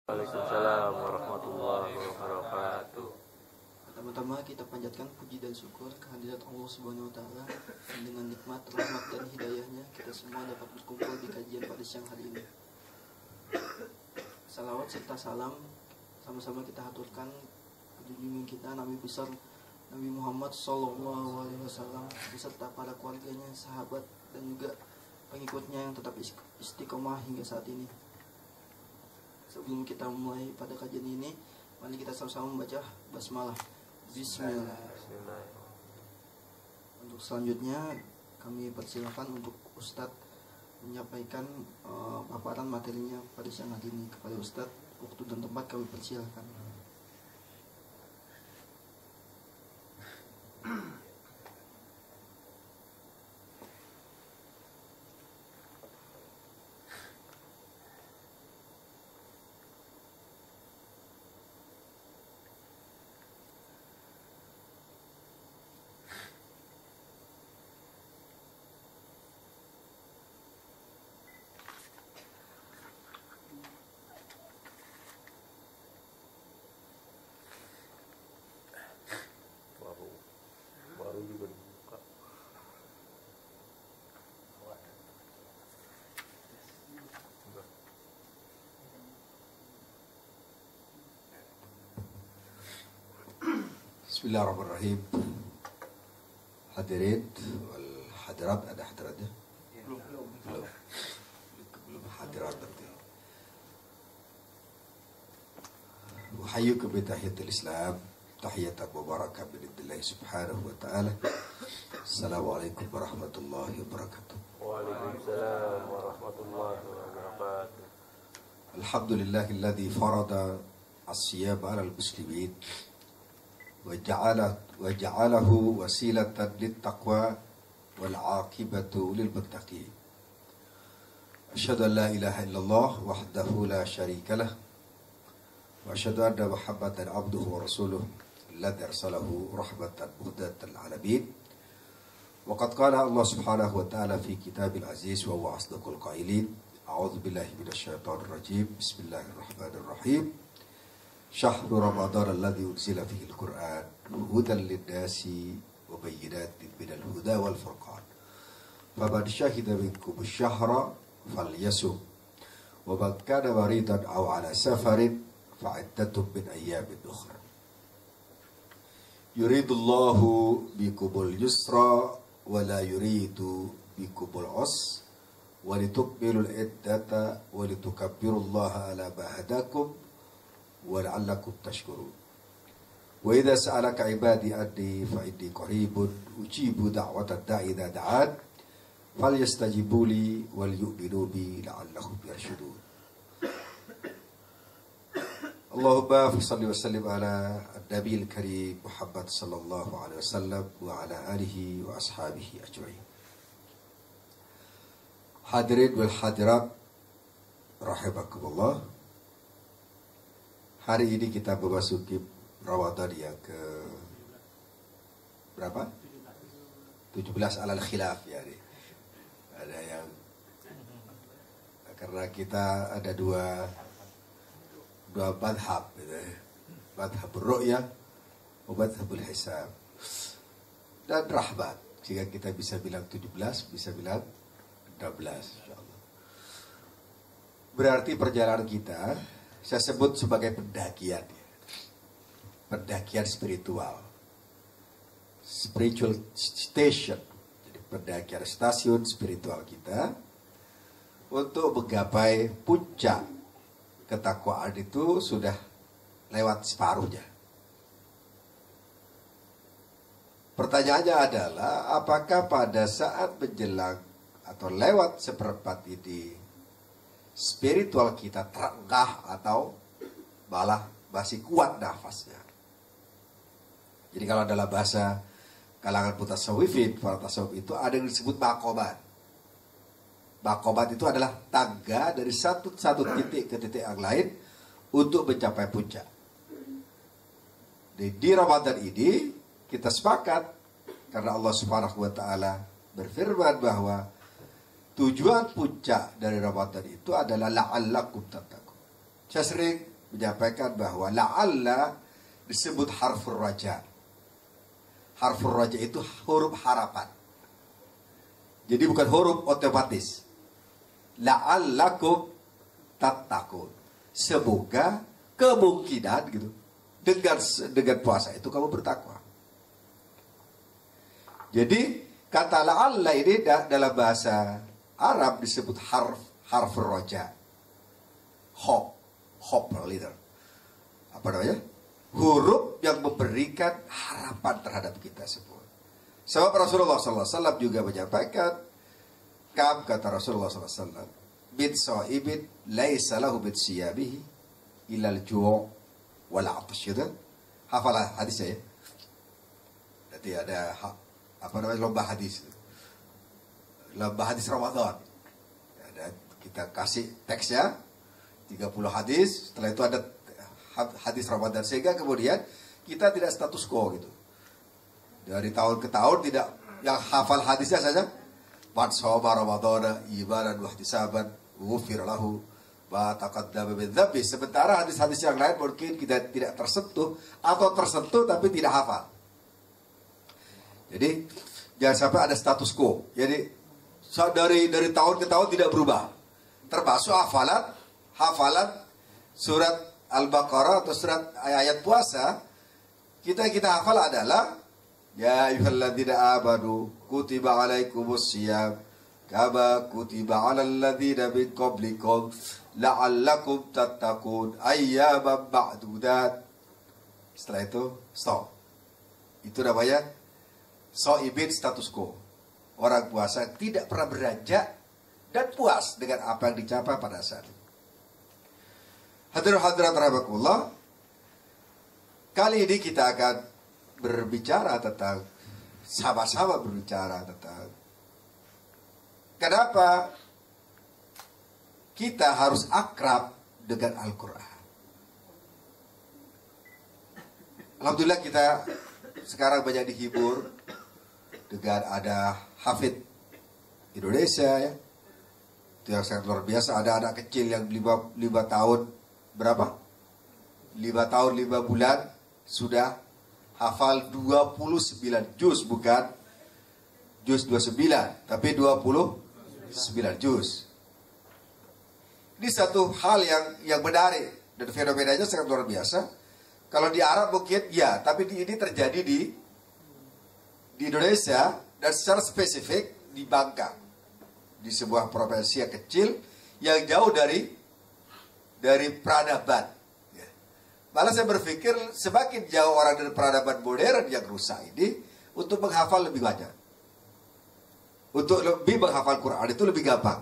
Waalaikumsalam warahmatullahi wabarakatuh. Pertama-tama kita panjatkan puji dan syukur kehadirat Allah Subhanahu wa taala, dengan nikmat, rahmat dan hidayahnya kita semua dapat berkumpul di kajian pada siang hari ini. Salawat serta salam sama-sama kita haturkan junjungan kita Nabi besar Nabi Muhammad sallallahu alaihi wasallam beserta para keluarganya, sahabat dan juga pengikutnya yang tetap istiqomah hingga saat ini. Sebelum kita mulai pada kajian ini, mari kita sama-sama membaca basmalah. Bismillah. Untuk selanjutnya kami persilakan untuk Ustadz menyampaikan paparan materinya pada siang hari ini. Kepada Ustadz, waktu dan tempat kami persilakan. Baru juga dibuka. Bismillahirrahmanirrahim. Hadirin wal hadirat, ada hadiratnya? Belum hadirat nanti. Uhayyukum bi tahiyatil Islam, tahiyatan mubarakah biidznillah subhanahu wa ta'ala. Assalamualaikum warahmatullahi wabarakatuh. Waalaikumsalam warahmatullahi wabarakatuh. Alhamdulillahilladzi farada as-siyam 'ala al-muslimin وجعله وسيلة للتقوى والعاقبة للمتقين. أشهد أن لا إله إلا الله وحده لا شريك له وأشهد أن محمدا عبده ورسوله الذي أرسله رحمة مهداة العالمين. وقد قال الله سبحانه وتعالى في كتاب العزيز وهو أصدق القائلين: أعوذ بالله من الشيطان الرجيم، بسم الله الرحمن الرحيم. شهر رمضان الذي أنزل فيه القرآن هدى للناس وبينات من الهدى والفرقان فمن شهد منكم الشهر فليصم ومن كان مريضا أو على سفر فعدة من أيام أخرى يريد الله بكم اليسر ولا يريد بكم العسر ولتكملوا العدة ولتكبروا الله على ما هداكم ولعلكم تشكرون. وإذا سألك عبادي أني فإني قريب أجيب دعوة الداعي إذا دعان فليستجيبوا لي وليؤمنوا بي لعلهم يرشدون. اللهم صل وسلم على النبي الكريم محمد صلى الله عليه وسلم وعلى آله وأصحابه أجمعين. Hadirin wal hadirat rahimakumullah. Hari ini kita memasuki Ramadan yang ke berapa? 17 alal khilaf ya. Ada yang karena kita ada dua madhab gitu. Madhab ru'yah dan madhabul hisab. Dan rahmat. Jika kita bisa bilang 17, bisa bilang 16 insyaallah. Berarti perjalanan kita saya sebut sebagai pendakian, pendakian spiritual, spiritual station. Jadi pendakian stasiun spiritual kita untuk menggapai puncak ketakwaan itu sudah lewat separuhnya. Pertanyaannya adalah apakah pada saat menjelang atau lewat seperempat ini spiritual kita terengah atau malah masih kuat nafasnya. Jadi kalau dalam bahasa kalangan mutasawwifin, para tasawuf itu ada yang disebut maqamat. Maqamat itu adalah tangga dari satu titik ke titik yang lain untuk mencapai puncak. Di Ramadan ini kita sepakat karena Allah Subhanahu wa taala berfirman bahwa tujuan puncak dari Ramadan itu adalah la'allakum tattaqun. Saya sering menyampaikan bahwa la'alla disebut harfur raja. Harfur raja itu huruf harapan. Jadi bukan huruf otomatis. La'allakum tattaqun. Semoga kemungkinan gitu. Dengan puasa itu kamu bertakwa. Jadi kata la'alla ini dalam bahasa Arab disebut harfur raja. Hope leader. Apa namanya? Huruf yang memberikan harapan terhadap kita semua. Sebab Rasulullah SAW juga menyampaikan, kata Rasulullah SAW, bid sa'ibin laisa lahu bid siyabihi ilal ju' wal 'atash. Hafalah hadisnya ya. Nanti ada lomba hadis. Lomba hadis Ramadan. Ada kita kasih teksnya 30 hadis, setelah itu ada hadis Ramadan, sehingga kemudian kita tidak status quo gitu. Dari tahun ke tahun tidak yang hafal hadisnya saja. Man shoma Ramadana imanan wa ihtisaban ghufira lahu ma taqaddama min dzambi. Sementara hadis-hadis yang lain mungkin kita tidak tersentuh atau tersentuh tapi tidak hafal. Jadi jangan sampai ada status quo. Jadi dari tahun ke tahun tidak berubah. Termasuk hafalan surat Al-Baqarah atau surat ayat puasa kita hafal adalah ya ayyuhalladzina amanu kutiba alaikumus syiyam kama kutiba alal ladzina min qablikum la'allakum tattaqun ayyaman ma'dudat. Setelah itu stop. Itu namanya shaibin status quo. Orang puasa tidak pernah beranjak dan puas dengan apa yang dicapai pada saat itu. Hadirin-hadirat rahimakumullah, kali ini kita akan berbicara tentang, sama-sama berbicara tentang kenapa kita harus akrab dengan Al-Quran. Alhamdulillah kita sekarang banyak dihibur dengan ada hafid Indonesia ya. Itu yang sangat luar biasa. Ada anak kecil yang 5 tahun berapa? 5 tahun 5 bulan sudah hafal 29 juz, bukan juz 29, tapi 29 juz. Ini satu hal yang menarik dan fenomenanya sangat luar biasa. Kalau di Arab mungkin ya, tapi ini terjadi di Indonesia dan secara spesifik di Bangka, di sebuah provinsi yang kecil yang jauh dari peradaban. Ya. Malah saya berpikir semakin jauh orang dari peradaban modern yang rusak ini, untuk menghafal lebih banyak. Untuk lebih menghafal Quran itu lebih gampang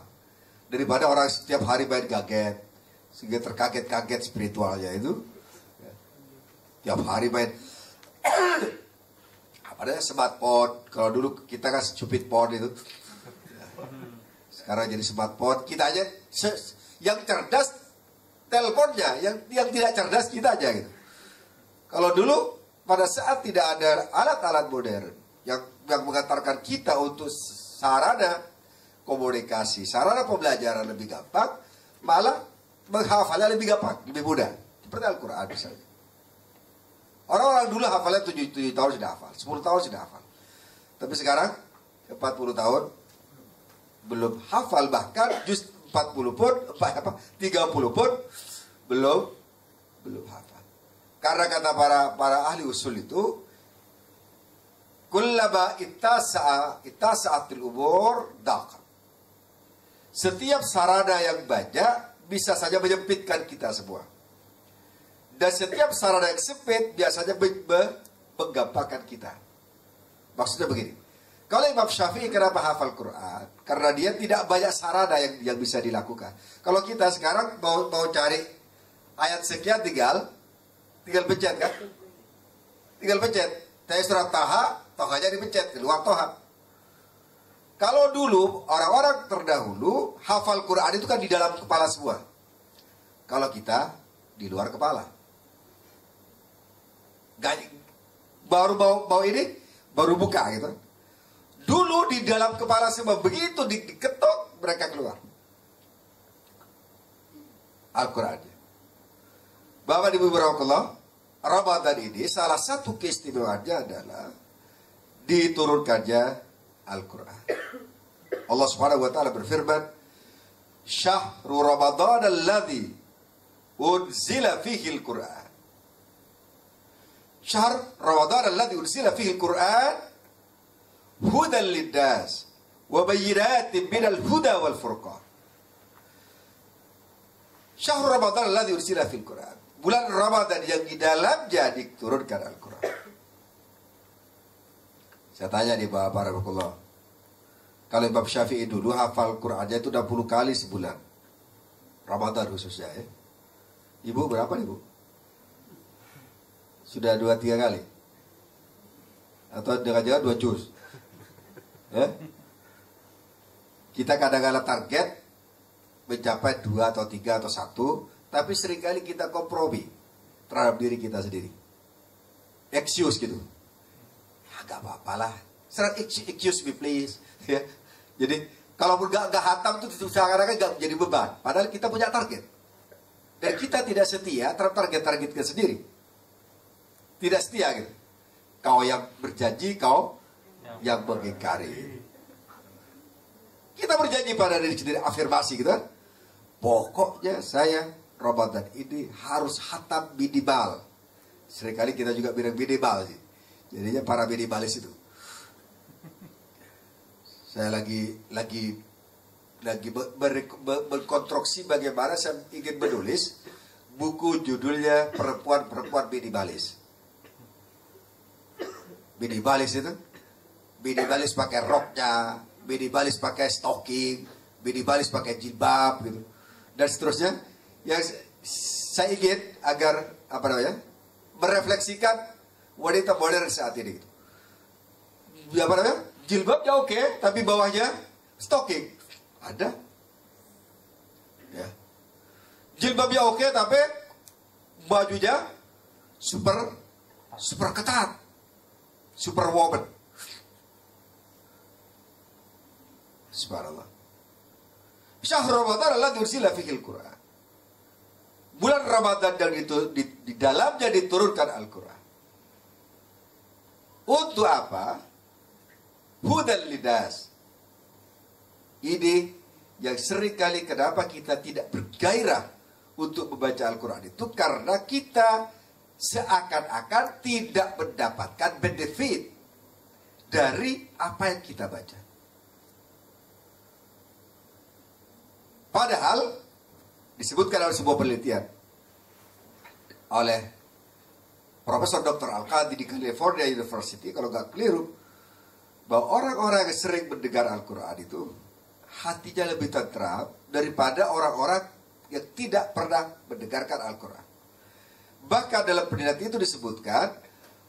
daripada orang setiap hari main gaget, sehingga terkaget-kaget spiritualnya itu. Ya. Tiap hari main apa namanya, smartphone. Kalau dulu kita kan stupid phone itu. Ya. Sekarang jadi smartphone. Kita aja yang cerdas teleponnya, yang tidak cerdas kita aja gitu. Kalau dulu pada saat tidak ada alat-alat modern yang mengantarkan kita untuk sarana komunikasi, sarana pembelajaran lebih gampang, malah menghafalnya lebih gampang, lebih mudah. Seperti Al-Quran misalnya. Orang-orang dulu hafalnya 7 tahun sudah hafal, 10 tahun sudah hafal. Tapi sekarang 40 tahun belum hafal, bahkan just 40 pun, 30 pun belum hafal. Karena kata para ahli usul itu, kullama ittasa'atil umur daqa. Setiap sarana yang banyak bisa saja menyempitkan kita semua. Dan setiap sarana yang sempit biasanya menggampangkan kita. Maksudnya begini. Kalau Imam Syafi'i kenapa hafal Quran? Karena dia tidak banyak sarana yang bisa dilakukan. Kalau kita sekarang mau cari ayat sekian tinggal pencet kan? Tinggal pencet. Saya surat Toha-nya dipencet, keluar Toha. Kalau dulu orang-orang terdahulu hafal Quran itu kan di dalam kepala semua. Kalau kita di luar kepala. Baru baru buka gitu. Dulu di dalam kepala semua, begitu diketok mereka keluar Al-Qurannya. Bapak Ibu Barakallah, Ramadan ini salah satu keistimewaannya adalah diturunkannya Al-Quran. Allah Subhanahu wa taala berfirman, "Syahrul Ramadan alladzi unzila fihi al-Quran." Syahr Ramadan alladzi unzila fihi al-Quran hudan lin-nas wa bayyinatin minal huda wal furqan. Syahrul Ramadan alladzi unzila fihi al-Quran. Bulan Ramadan yang di dalamnya diturunkan Al-Quran. Saya tanya nih Bapak Barakallah, kalau Imam Syafi'i dulu hafal Qurannya itu 60 kali sebulan, Ramadan khususnya ya. Ibu berapa nih Bu? Sudah 2-3 kali? Atau jangan-jangan 2 juz? Ya? Kita kadang-kadang target mencapai 2 atau 3 atau 1, tapi seringkali kita kompromi terhadap diri kita sendiri. Excuse gitu. Gak apa-apa lah. Excuse me please. Ya. Jadi kalaupun gak hatam itu seakan-akan gak menjadi beban. Padahal kita punya target. Dan kita tidak setia terhadap target-target kita sendiri. Tidak setia gitu. Kau yang berjanji, kau yang mengingkari. Kita berjanji pada diri sendiri, afirmasi gitu kan. Pokoknya saya Ramadan ini harus hatam minimal. Seringkali kita juga bilang minimal sih. Jadinya para minimalis itu. Saya lagi berkonstruksi bagaimana saya ingin menulis buku judulnya Perempuan-Perempuan Minimalis. Minimalis itu, minimalis pakai roknya, minimalis pakai stocking, minimalis pakai jilbab gitu, dan seterusnya. Yang saya ingin agar merefleksikan wanita modern saat ini gitu. Jilbabnya oke, tapi bawahnya stocking ada. Ya. Jilbabnya oke, tapi bajunya super ketat, super woman. Subhanallah. Syahrul Ramadan alladzi unzila fihi al-Quran. Bulan Ramadan yang itu di dalamnya diturunkan Al-Quran. Untuk apa? Hudan linas. Ini yang seringkali kenapa kita tidak bergairah untuk membaca Al-Quran itu karena kita seakan-akan tidak mendapatkan benefit dari apa yang kita baca. Padahal disebutkan dalam sebuah penelitian oleh Profesor Dr. Al-Qadi di California University, kalau nggak keliru, bahwa orang-orang yang sering mendengar Al-Quran itu hatinya lebih tentram daripada orang-orang yang tidak pernah mendengarkan Al-Quran. Bahkan dalam penelitian itu disebutkan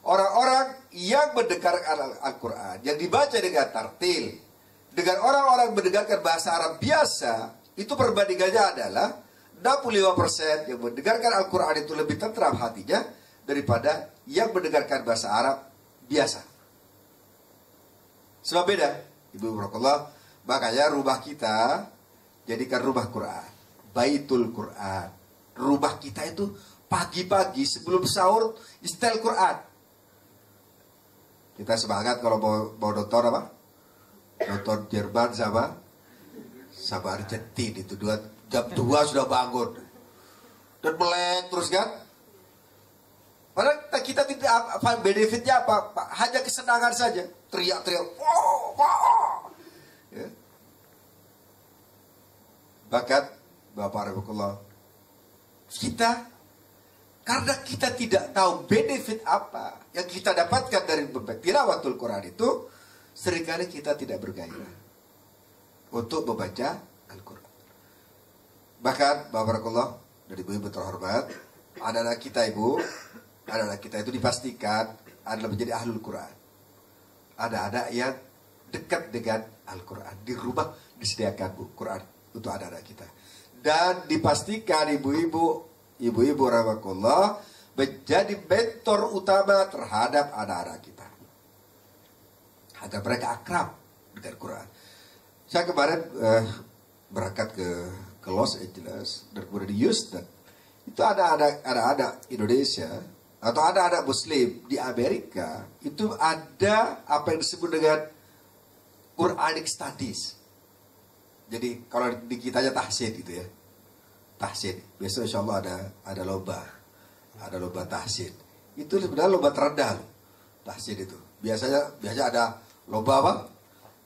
orang-orang yang mendengarkan Al-Quran yang dibaca dengan tartil dengan orang-orang mendengarkan bahasa Arab biasa, itu perbandingannya adalah 65% yang mendengarkan Al-Quran itu lebih tentram hatinya daripada yang mendengarkan bahasa Arab biasa. Sebab beda, Ibu Barakallah. Makanya rumah kita jadikan rumah Quran, Baitul Quran. Rumah kita itu pagi-pagi sebelum sahur setel Quran. Kita semangat kalau mau nonton apa? Nonton Jerman sama Argentina itu jam 2 sudah bangun dan melek terus kan. Padahal kita tidak apa benefitnya apa, hanya kesenangan saja, teriak-teriak, ya. Bahkan Bapak Rahmatullah, kita karena kita tidak tahu benefit apa yang kita dapatkan dari tilawatul Quran itu, seringkali kita tidak bergairah untuk membaca Al-Quran. Bahkan Bapak Rahmatullah dan ibu-ibu terhormat, anak-anak kita itu dipastikan adalah menjadi ahlul Quran. Ada yang dekat dengan Al-Quran. Di rumah disediakan Quran untuk anak-anak kita. Dan dipastikan ibu-ibu rahmatullah menjadi mentor utama terhadap anak-anak kita, agar mereka akrab dengan Quran. Saya kemarin berangkat ke Los Angeles dan kemudian di Houston. Itu ada Indonesia atau ada Muslim di Amerika itu ada apa yang disebut dengan Quranic Studies. Jadi kalau di kitanya tahsin gitu ya, tahsin. Besok insya Allah ada lomba tahsin. Itu sebenarnya lomba terendah loh, tahsin itu. Biasanya ada lomba apa?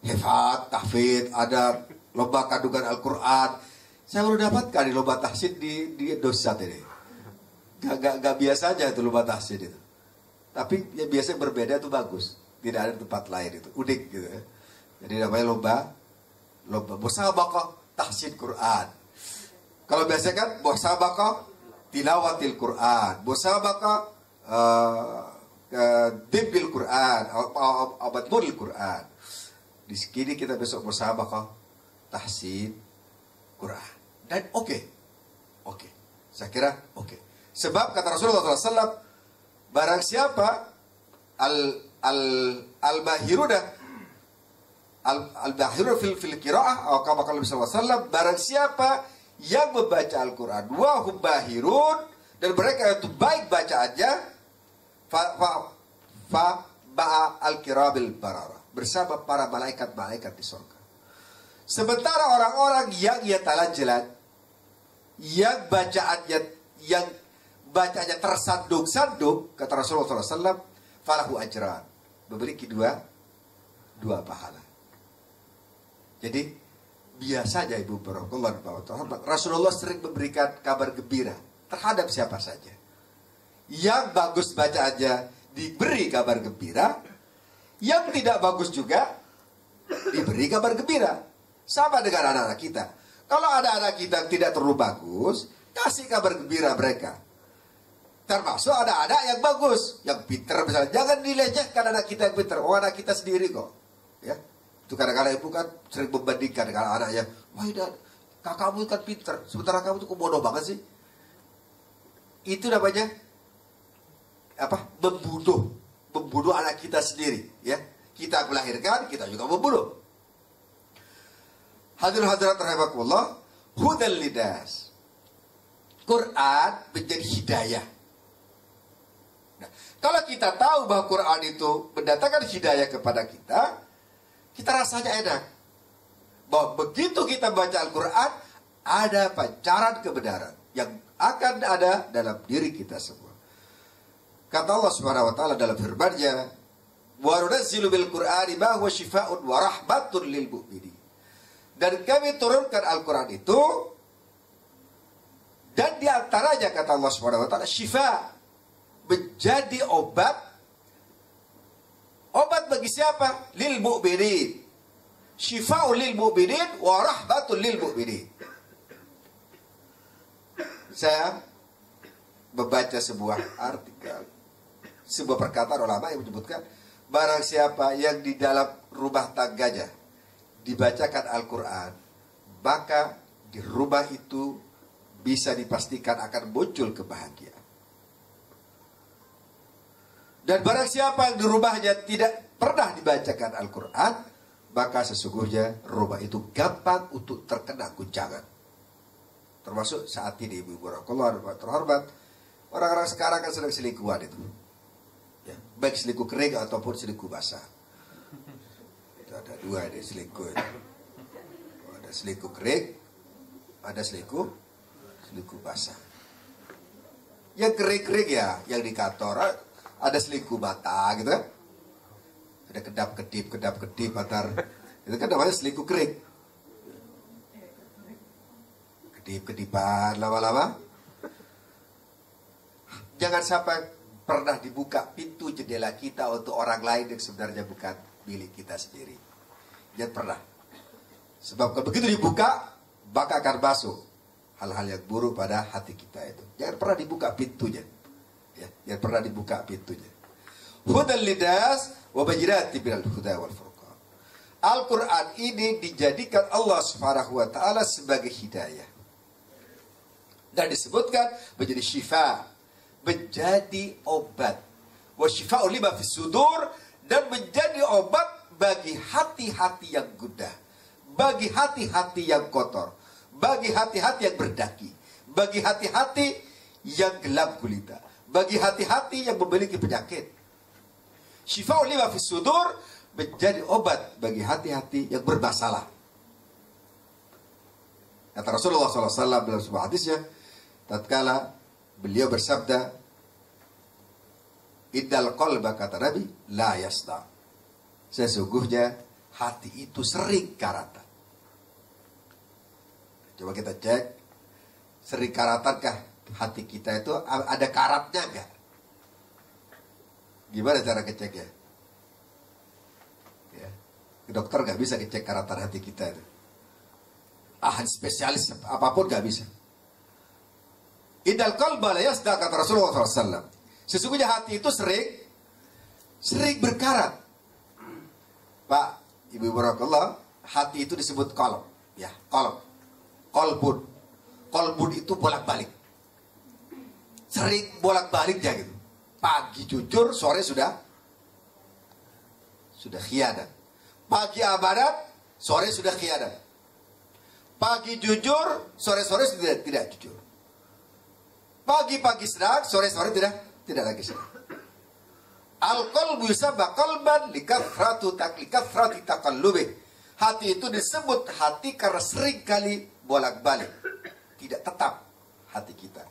Hifat, tahfidz, ada lomba kandungan Al-Quran. Saya baru dapatkan di lomba tahsin di Indosat ini. Gak biasanya itu lomba tahsin itu. Tapi yang biasanya berbeda itu bagus. Tidak ada tempat lain itu, unik gitu ya. Jadi namanya lomba musabaqah tahsin Quran. Kalau biasanya kan musabaqah tilawatil Quran, musabaqah dibbil Quran, abadul Quran. Di sini kita besok musabaqah tahsin Quran. Dan oke. Saya kira oke. Sebab kata Rasulullah SAW, barang siapa al-bahiruna fil qiraah atau kama qala Nabi SAW, barang siapa yang membaca Al-Quran wa hum bahirun, dan mereka itu baik bacaannya, fa ba'a al-kirabil barara, bersama para malaikat-malaikat di surga. Sementara orang-orang yang yatalanjalan, yang bacaannya tersandung-sandung, kata Rasulullah SAW, falahu ajran, memiliki dua pahala. Jadi biasanya Ibu Barakatuh, Rasulullah sering memberikan kabar gembira terhadap siapa saja. Yang bagus bacaannya diberi kabar gembira, yang tidak bagus juga diberi kabar gembira. Sama dengan anak-anak kita. Kalau ada anak kita yang tidak terlalu bagus, kasih kabar gembira mereka. Termasuk ada anak yang bagus, yang pintar misalnya. Jangan dilecehkan anak kita yang pintar. Oh, anak kita sendiri kok. Ya. Itu kadang-kadang ibu kan sering membandingkan dengan anaknya. Wah, kakakmu kan pintar, sementara kamu tuh kok bodoh banget sih. Itu namanya apa? Membunuh anak kita sendiri. Ya, kita melahirkan, kita juga membunuh. Hadirin-hadirat rahimakumullah, hudal lidas. Quran menjadi hidayah. Nah, kalau kita tahu bahwa Quran itu mendatangkan hidayah kepada kita rasanya enak. Bahwa begitu kita baca Al-Quran, ada pancaran kebenaran yang akan ada dalam diri kita semua. Kata Allah Subhanahu wa taala dalam firman-Nya, "Wa nunazzilu bil Qur'ani ma huwa shifaa'un wa rahmatun lil mu'minin." Dan kami turunkan Al-Quran itu, dan diantaranya kata Allah Subhanahu wa taala, syifa, menjadi obat bagi siapa? Lil mu'minin. Syifa'ul lil mu'minin wa rahmatul lil mu'minin. Saya membaca sebuah artikel, sebuah perkataan ulama yang menyebutkan, barang siapa yang di dalam rumah tangganya dibacakan Al-Quran, maka di rumah itu bisa dipastikan akan muncul kebahagiaan. Dan barang siapa yang di rumahnya tidak pernah dibacakan Al-Quran, maka sesungguhnya rumah itu gampang untuk terkena guncangan. Termasuk saat ini Ibu Barakallah terhormat, orang-orang sekarang kan sedang selingkuhan itu. Ya, baik selingkuh kering ataupun selingkuh basah. Itu ada dua ini selingkuh itu. Ada selingkuh kering, ada selingkuh basah. Yang kering-kering ya, yang di kantor ada selingkuh mata gitu kan. Ada kedap-kedip antar. Itu kan namanya selingkuh kering. Kedip-kedipan lama-lama. Jangan sampai pernah dibuka pintu jendela kita untuk orang lain yang sebenarnya bukan milik kita sendiri. Jangan pernah. Sebab kalau begitu dibuka, maka akan masuk hal-hal yang buruk pada hati kita itu. Jangan pernah dibuka pintunya. Ya, jangan pernah dibuka pintunya. Hudal lidas wa bayyinatin minal huda wal furqan. Al-Quran ini dijadikan Allah Subhanahu wa taala sebagai hidayah. Dan disebutkan menjadi syifa, menjadi obat. Wa syifa'u lima fis sudur, dan menjadi obat bagi hati-hati yang gundah, bagi hati-hati yang kotor, bagi hati-hati yang berdaki, bagi hati-hati yang gelap gulita, bagi hati-hati yang memiliki penyakit. Syifa'ul lima fis sudur, menjadi obat bagi hati-hati yang bermasalah. Kata Rasulullah SAW dalam sebuah hadisnya, tatkala beliau bersabda, "Innal qalba," kata Nabi, "la yasda." Sesungguhnya hati itu sering karatan. Coba kita cek, sering karatankah hati kita itu, ada karatnya enggak? Gimana cara ngeceknya? Ya. Dokter nggak bisa ngecek karatan hati kita itu. Ahli spesialis apapun nggak bisa. Innal qalba la yasda, kata Rasulullah SAW. Sesungguhnya hati itu sering berkarat. Pak, Ibu Barakallah, hati itu disebut qalb. Ya, qalb. Qalbun. Qalbun itu bolak-balik. Sering bolak-baliknya gitu. Pagi jujur, sore sudah khianat. Pagi amanat, sore sudah khianat. Pagi jujur, sore-sore sudah tidak jujur. Pagi-pagi senang, sore-sore tidak lagi senang. Al-qalbu yusabba qalban likathrati taqallubih. Hati itu disebut hati karena sering kali bolak-balik. Tidak tetap hati kita.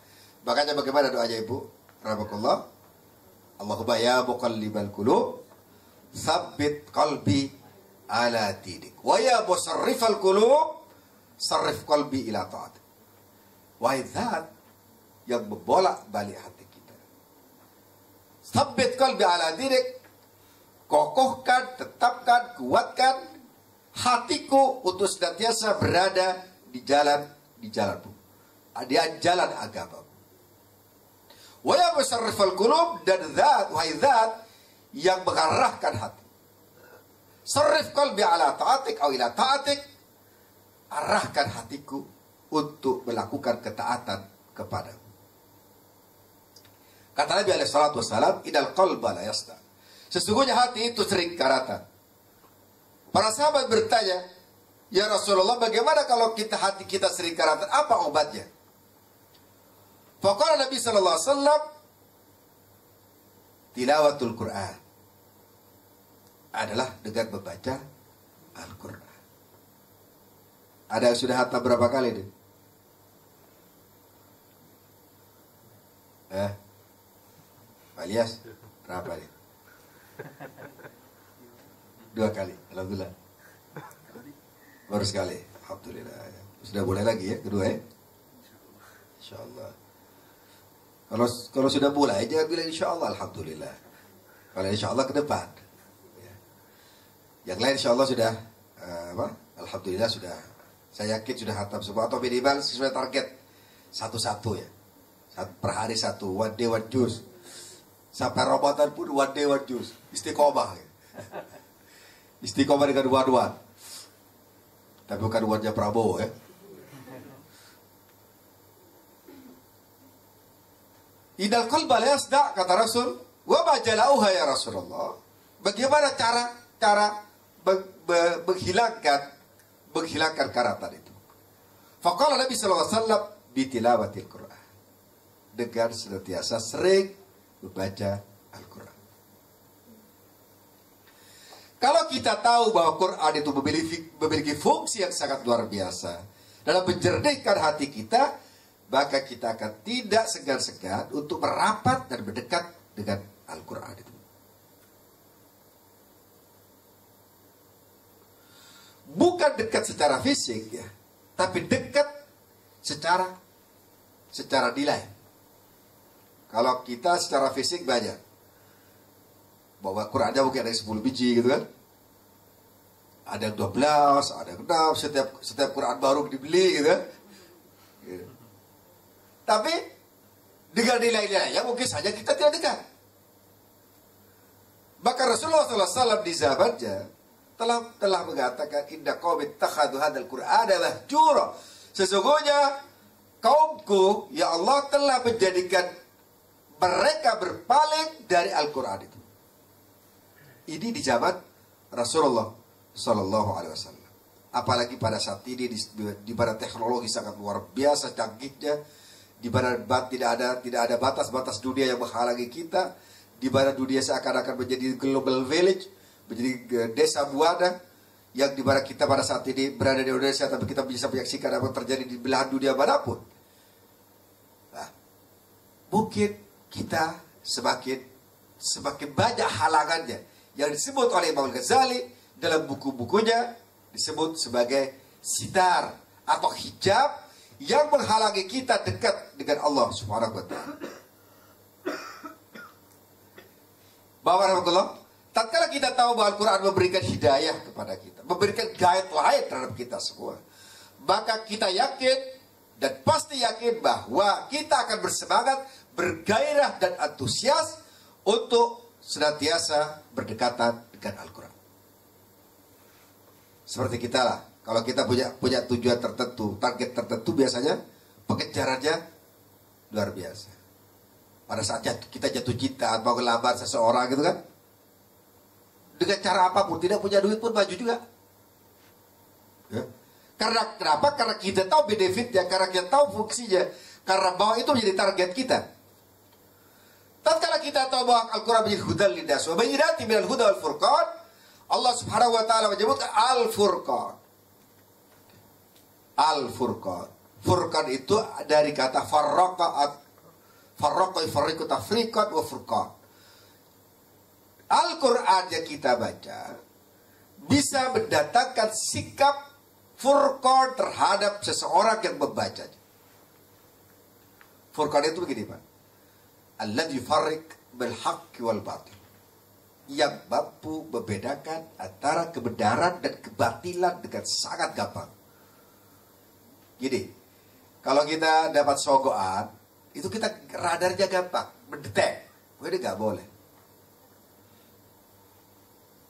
Makanya bagaimana doanya Ibu? Rahmatullah. Allahumma ya muqallibal qulub, tsabbit qalbi ala dinik. Wa ya musarrifal qulub, sarrif qalbi ila ta'atik. Wahai zat yang membolak-balik hati kita, tsabbit qalbi ala dinik, kokohkan, tetapkan, kuatkan hatiku untuk senantiasa berada di jalanmu, di jalan agama. Wa ya musarrifal qulub, dan zat, wahai zat yang mengarahkan hati. Sarrif qalbi ala ta'atik atau ila ta'atik, arahkan hatiku untuk melakukan ketaatan kepadamu. Kata Nabi alaihi salatu wassalam, "Innal qalba la yasda." Sesungguhnya hati itu sering karatan. Para sahabat bertanya, "Ya Rasulullah, bagaimana kalau hati kita sering karatan? Apa obatnya?" Faqala Nabi sallallahu alaihi wasallam, "Tilawatul Quran." Adalah dengan membaca Al-Quran. Ada yang sudah hatam berapa kali nih? Alias berapa nih? 2 kali, alhamdulillah. Baru sekali, alhamdulillah. Sudah boleh lagi ya, kedua ya? InsyaAllah. Kalau sudah mulai, jangan bilang InsyaAllah, alhamdulillah. Kalau InsyaAllah ke depan. Ya. Yang lain InsyaAllah sudah, alhamdulillah sudah. Saya yakin sudah hatam semua, atau minimal sesuai target. Satu-satu ya. Per hari satu, one day one juice. Sampai Ramadan pun one day one juice. Istiqomah. Ya. Istiqomah dengan one-one. Tapi bukan one-nya Prabowo ya. Innal qalba la yasda, kata Rasul. Wa ma jalauha ya Rasulullah. Bagaimana cara menghilangkan karatan itu? Faqala Nabi sallallahu alaihi wasallam, bitilawatil Quran. Dengan senantiasa sering membaca Al-Quran. Kalau kita tahu bahwa Quran itu memiliki fungsi yang sangat luar biasa dalam menjernihkan hati kita, maka kita akan tidak segan-segan untuk merapat dan mendekat dengan Al-Quran itu. Bukan dekat secara fisik ya, tapi dekat secara nilai. Kalau kita secara fisik banyak, bahwa Qurannya mungkin ada 10 biji gitu kan, ada 12, ada 6, setiap Quran baru dibeli gitu kan. Gitu. Tapi dengan nilai-nilainya mungkin saja kita tidak dekat. Maka Rasulullah SAW di zamannya telah mengatakan, inna qaumin takhadhu hadzal Qur'ana mahjura. Sesungguhnya kaumku, ya Allah telah menjadikan mereka berpaling dari Al-Quran itu. Ini di zaman Rasulullah Sallallahu Alaihi Wasallam. Apalagi pada saat ini di mana teknologi sangat luar biasa canggihnya, di mana tidak ada batas-batas dunia yang menghalangi kita, di mana dunia seakan-akan menjadi global village, menjadi desa buana, yang di mana kita pada saat ini berada di Indonesia, tapi kita bisa menyaksikan apa yang terjadi di belahan dunia manapun. Nah, mungkin kita semakin banyak halangannya yang disebut oleh Imam Ghazali dalam buku-bukunya disebut sebagai sitar atau hijab yang menghalangi kita dekat dengan Allah Subhanahu wa taala. Bapak rahmatullah, tatkala kita tahu bahwa Al-Quran memberikan hidayah kepada kita, memberikan guideline terhadap kita semua, maka kita yakin dan pasti yakin bahwa kita akan bersemangat, bergairah dan antusias untuk senantiasa berdekatan dengan Al-Quran. Seperti kita lah, kalau kita punya tujuan tertentu, target tertentu, biasanya pengejarannya luar biasa. Pada saat kita jatuh cinta atau ngelamar seseorang gitu kan, dengan cara apapun, tidak punya duit pun maju juga. Ya. Karena kenapa? Karena kita tahu benefitnya, karena kita tahu fungsinya, karena bahwa itu menjadi target kita. Tatkala kita tahu bahwa Al-Quran menjadi hudal linnas wa bayyinatin minal huda wal furqan, Allah Subhanahu wa taala menyebutkan Al-Furqan. Al-Furqan. Furqan itu dari kata farraqa yufarriqu tafriqan wa furqan. Al-Quran yang kita baca bisa mendatangkan sikap furqan terhadap seseorang yang membacanya. Furqan itu begini Pak, alladzi yufarriq bil haqqi wal batil, yang mampu membedakan antara kebenaran dan kebatilan dengan sangat gampang. Gini, kalau kita dapat sogoan, itu kita radarnya gampang mendetek. Ini nggak boleh.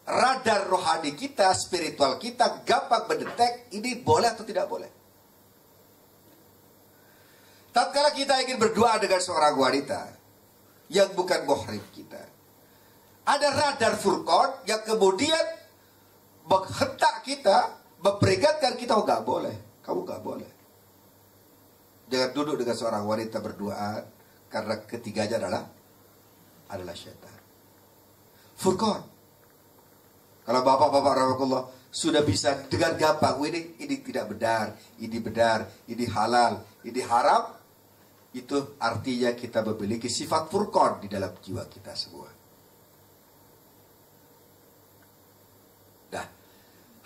Radar rohani kita, spiritual kita gampang mendetek ini boleh atau tidak boleh. Tatkala kita ingin berdoa dengan seorang wanita yang bukan muhrim kita, ada radar furqan yang kemudian menghentak kita, memperingatkan kita, oh nggak boleh, kamu nggak boleh. Jangan duduk dengan seorang wanita berduaan, karena ketiganya adalah syaitan. Furqan. Kalau bapak-bapak rahmatullah sudah bisa dengan gampang, ini tidak benar, ini halal, ini haram, itu artinya kita memiliki sifat furqan di dalam jiwa kita semua. Nah,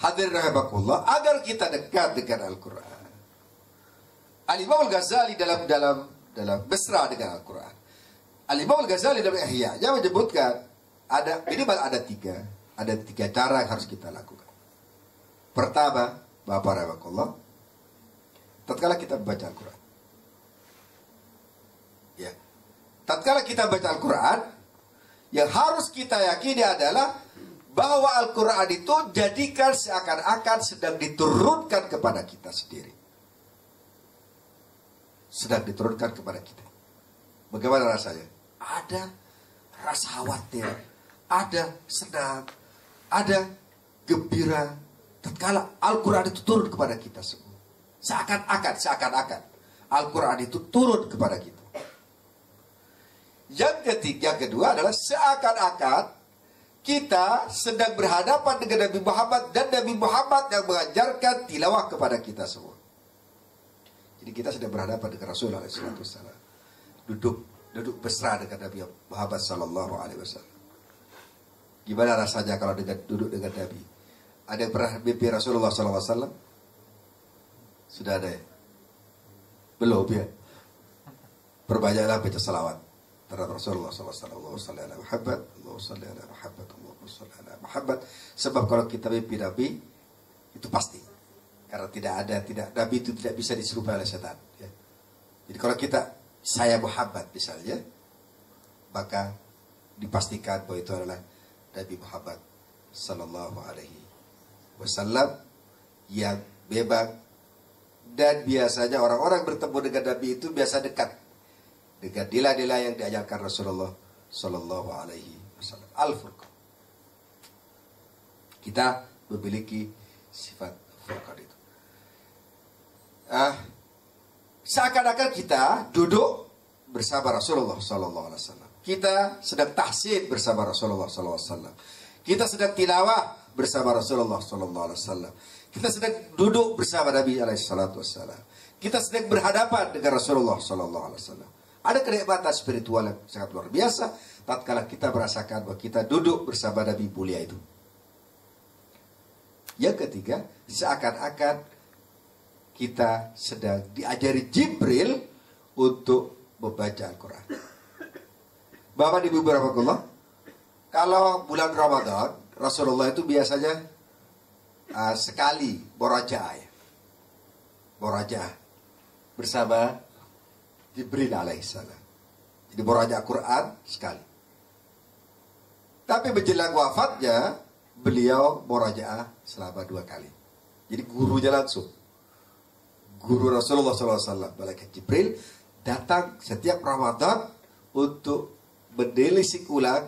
hadirin rahimakumullah, agar kita dekat dengan Al-Quran, Al-Imam Al-Ghazali dalam mesra dengan Al-Quran, Al-Imam Al-Ghazali dalam Ihya-nya menyebutkan minimal ada tiga cara yang harus kita lakukan. Pertama, Bapak rahmatullah, tatkala kita membaca Al-Quran, ya, tatkala kita baca Al-Quran, yang harus kita yakini adalah bahwa Al-Quran itu jadikan seakan-akan sedang diturunkan kepada kita sendiri. Sedang diturunkan kepada kita. Bagaimana rasanya? Ada rasa khawatir, ada senang, ada gembira tatkala Al-Quran itu turun kepada kita semua. Seakan-akan Al-Quran itu turun kepada kita. Yang kedua adalah seakan-akan kita sedang berhadapan dengan Nabi Muhammad, dan Nabi Muhammad yang mengajarkan tilawah kepada kita semua. Jadi kita sedang berhadapan dengan Rasulullah SAW, duduk mesra dengan Nabi Muhammad SAW. Gimana rasanya kalau duduk dengan Nabi? Ada yang pernah mimpi Rasulullah SAW? Sudah ada ya? Belum ya? Perbanyaklah baca salawat terhadap Rasulullah SAW. Allahumma shalli ala Muhammad, Allahumma shalli ala Muhammad, Allahumma shalli ala Muhammad. Sebab kalau kita mimpi Nabi, itu pasti. Karena Nabi itu tidak bisa diserupai oleh setan. Ya. Jadi kalau saya Muhammad misalnya, maka dipastikan bahwa itu adalah Nabi Muhammad Sallallahu Alaihi Wasallam yang bebas. Dan biasanya orang-orang bertemu dengan Nabi itu biasa dekat dengan nilai-nilai yang diajarkan Rasulullah Sallallahu Alaihi Wasallam. Al-Furqan. Kita memiliki sifat Furqan itu. seakan-akan kita duduk bersama Rasulullah Sallallahu Alaihi Wasallam. Kita sedang tahsin bersama Rasulullah Sallallahu Alaihi Wasallam. Kita sedang tilawah bersama Rasulullah Sallallahu Alaihi Wasallam. Kita sedang duduk bersama Nabi Alaihi Wasallam. Kita sedang berhadapan dengan Rasulullah Sallallahu Alaihi Wasallam. Ada kenikmatan spiritual yang sangat luar biasa tatkala kita merasakan bahwa kita duduk bersama Nabi mulia itu. Yang ketiga, seakan-akan kita sedang diajari Jibril untuk membaca Al-Quran. Bapak Ibu Rahmatullah, kalau bulan Ramadan, Rasulullah itu biasanya sekali murajaah, bersama Jibril alaihissalam. Jadi murajaah Quran sekali. Tapi menjelang wafatnya, beliau murajaah selama 2 kali. Jadi gurunya langsung. Guru Rasulullah SAW, malaikat Jibril, datang setiap Ramadan untuk mendelisik ulang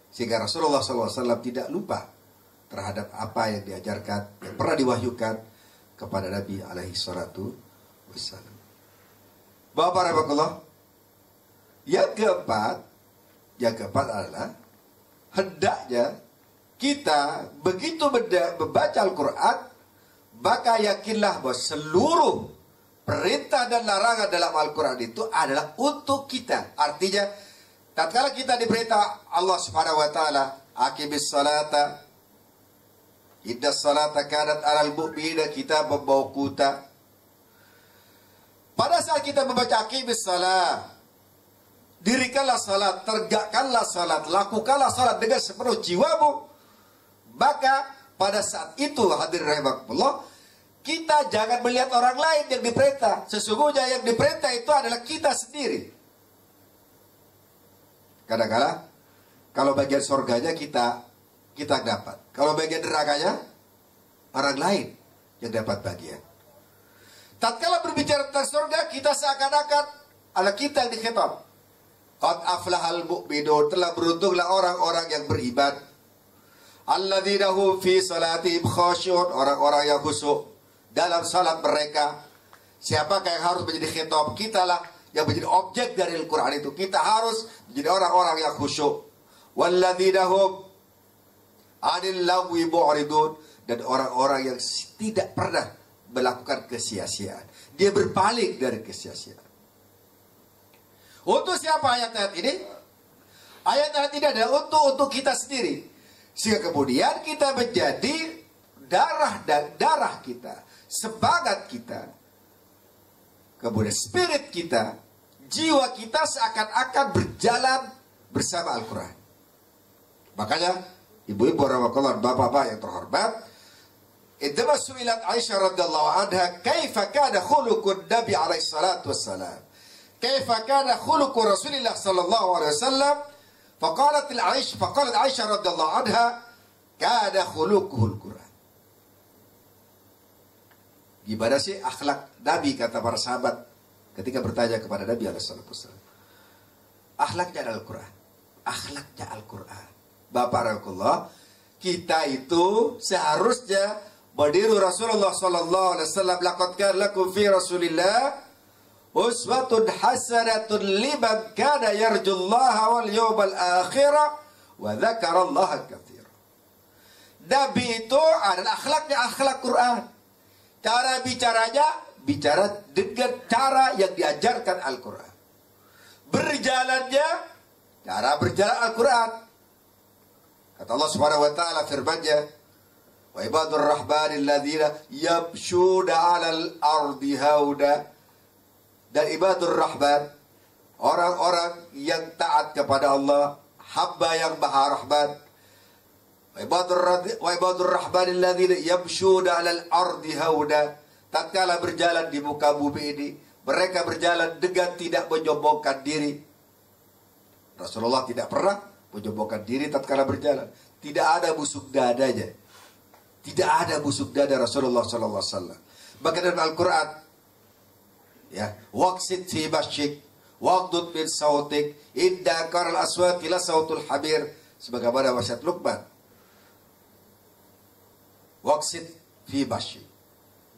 sehingga Rasulullah SAW tidak lupa terhadap apa yang diajarkan, yang pernah diwahyukan kepada Nabi alaihi salatu wassalam. Bapak Rahmatullah, yang keempat adalah hendaknya kita begitu membaca Al-Quran, maka yakinlah bahwa seluruh perintah dan larangan dalam Al-Quran itu adalah untuk kita. Artinya, tatkala kita diperintah Allah Subhanahu wa taala, aqimis salata, inna salata kanat 'alal mu'minina kitaban mawquta. Pada saat kita membaca aqimis salat, dirikanlah salat, tegakkanlah salat, lakukanlah salat dengan sepenuh jiwamu, maka pada saat itu hadirin rahimakumullah, kita jangan melihat orang lain yang diperintah. Sesungguhnya yang diperintah itu adalah kita sendiri. Kadang-kadang kalau bagian surganya kita dapat, kalau bagian nerakanya orang lain yang dapat bagian. Tatkala berbicara tentang surga, kita seakan-akan adalah kita yang dikhitab. Qad aflahal mu'minun, telah beruntunglah orang-orang yang beriman. Alladzina hum fi salatihim khashi'un, orang-orang yang khusyuk dalam salat mereka. Siapakah yang harus menjadi khitab? Kitalah yang menjadi objek dari Al-Quran itu. Kita harus menjadi orang-orang yang khusyuk. Walladzina hum 'anil lagwi mu'ridun, dan orang-orang yang tidak pernah melakukan kesia-siaan. Dia berpaling dari kesia-siaan. Untuk siapa ayat-ayat ini? Ayat-ayat ini adalah untuk kita sendiri. Sehingga kemudian kita menjadi darah kita, semangat kita, kemudian spirit kita, jiwa kita seakan-akan berjalan bersama Al-Quran. Makanya, ibu-ibu rahmatullah, bapak-bapak yang terhormat, indama su'ilat Aisyah radhiyallahu anha, kaifa kana khuluqun Nabi alaihi salatu wassalam, kaifa kana khuluqu Rasulillah sallallahu alaihi wasallam, faqalat Aisyah radhiyallahu anha, kana khuluquhul Quran. Gimana sih akhlak Nabi, kata para sahabat ketika bertanya kepada Nabi alaihi salatu wassalam. Akhlaknya adalah Al-Quran. Akhlaknya Al-Quran. Bapak Rasulullah, kita itu seharusnya meniru Rasulullah sallallahu alaihi wasallam. Laqad kana lakum fi Rasulillah uswatun hasanatun liman kana yarjullaha wal yawmal akhir wa dzakarallaha katsira. Nabi itu adalah akhlaknya akhlak Quran. Cara bicaranya bicara dengan cara yang diajarkan Al-Quran. Berjalannya cara berjalan Al-Quran. Kata Allah Subhanahu wa taala firman-Nya, wa ibadur rahmanil ladzina yamshuna 'alal ardi hauna. Dan ibadur rahman, orang-orang yang taat kepada Allah, hamba yang maha rahman. Wa ibadur rahmanil ladzina yamshuna 'alal ardi hauna. Tatkala berjalan di muka bumi ini, mereka berjalan dengan tidak menyombongkan diri. Rasulullah tidak pernah menyombongkan diri tatkala berjalan. Tidak ada busuk dadanya. Tidak ada busuk dada Rasulullah sallallahu alaihi wasallam. Bahkan dalam Al-Qur'an, ya, waqsid fi masyik, waqdud min sautik, inda karal aswati la sautul hamir, sebagaimana wasiat Luqman. Waqsid fi masyik.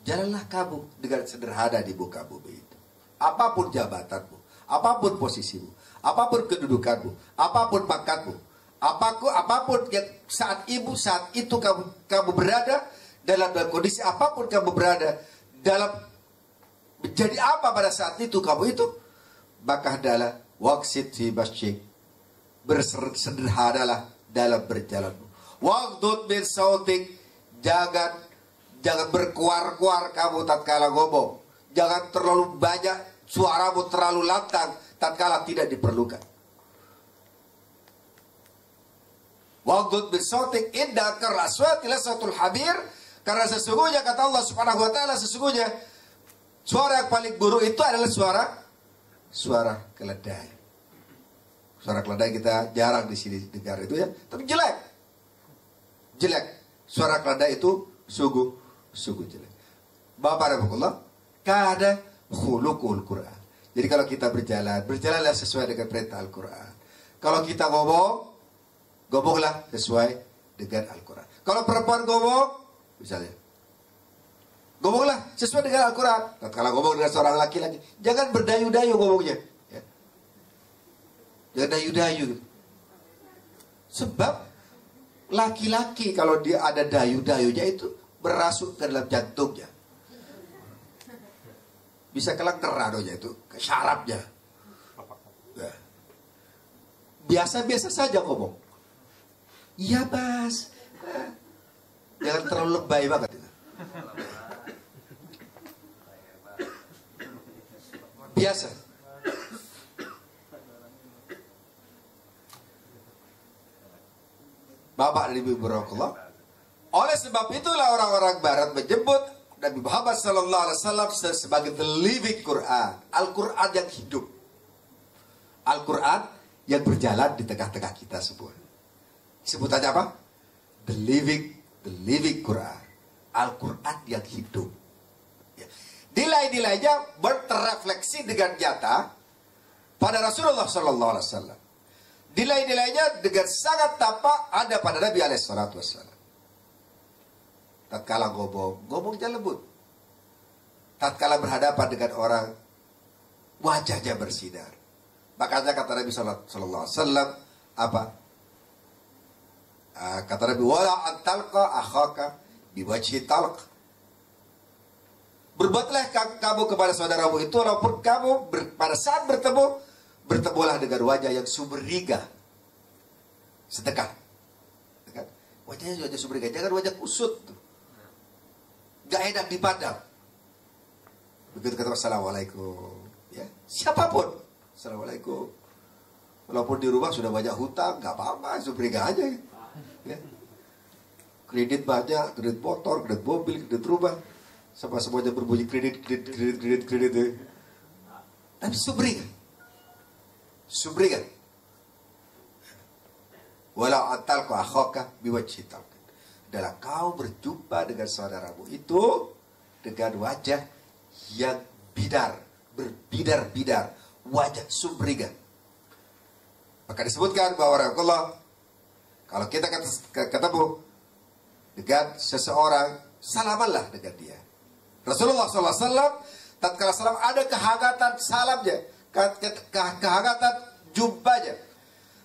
Jalanlah kamu dengan sederhana di muka bumi itu. apapun jabatanmu, apapun posisimu, apapun kedudukanmu, apapun pangkatmu, apapun yang saat itu kamu berada, dalam kondisi apapun kamu berada, dalam menjadi apa pada saat itu kamu itu, maka adalah waqsid fi masjid, bersederhanalah dalam berjalanmu. Waghdud min sautik, jangan berkuar-kuar kamu tatkala ngomong. Jangan terlalu banyak, suaramu terlalu lantang tatkala tidak diperlukan. Waghdud min sautik inda karaswati la sautul hamir, karena sesungguhnya kata Allah Subhanahu wa taala, sesungguhnya suara yang paling buruk itu adalah suara keledai. Suara keledai kita jarang di sini dengar itu ya, tapi jelek. Suara keledai itu sungguh jelek. Bapak Rahmatullah, kada khuluqul Quran. Jadi kalau kita berjalanlah sesuai dengan perintah Al-Quran. Kalau kita ngomonglah sesuai dengan Al-Quran. Kalau perempuan ngomong, misalnya, ngomonglah sesuai dengan Al-Quran. Kalau ngomong dengan seorang laki-laki, jangan berdayu-dayu ngomongnya. Ya. Jangan dayu-dayu. Sebab laki-laki kalau dia ada dayu-dayunya itu berasuk ke dalam jantungnya. Bisa kelang keradonya itu, ke syarafnya. Ya. Biasa-biasa saja ngomong. Iya Mas. Jangan terlalu lebay banget itu. Biasa. Bapak dan Ibu Barakallah. Oleh sebab itulah orang-orang Barat menyebut Nabi Muhammad SAW sebagai the living Quran, Al-Quran yang hidup, Al-Quran yang berjalan di tengah-tengah kita semua. Sebutannya apa? The living Quran, Al-Quran yang hidup. Ya. Nilai-nilainya berterefleksi dengan nyata pada Rasulullah SAW. Nilai-nilainya dengan sangat tampak ada pada Nabi SAW. Tatkala ngomongnya lembut. Tatkala berhadapan dengan orang, wajahnya bersinar. Makanya kata Nabi SAW, apa? Kata Nabi, wala antalqa akhaka biwajhi talq. Berbuatlah kamu kepada saudaramu itu, walaupun kamu pada saat bertemulah dengan wajah yang sumringah, sedekah. Wajahnya wajah sumringah, jangan wajah kusut, gak enak dipandang. Begitu kata Assalamualaikum, ya siapapun, Assalamualaikum. Walaupun di rumah sudah banyak hutang, gak apa-apa, sumringah aja. Ya. Kredit banyak, kredit motor, kredit mobil, kredit rumah, semuanya berbunyi kredit. Tapi sumringah. Walau antalqa akhaka biwajhi talq. Adalah kau berjumpa dengan saudaramu itu dengan wajah yang berbidar-bidar, wajah sumringah. Maka disebutkan bahwa Rasulullah, kalau kita ketemu dengan seseorang, salamanlah dengan dia. Rasulullah SAW tatkala salam ada kehangatan salamnya, kehangatan jumpanya.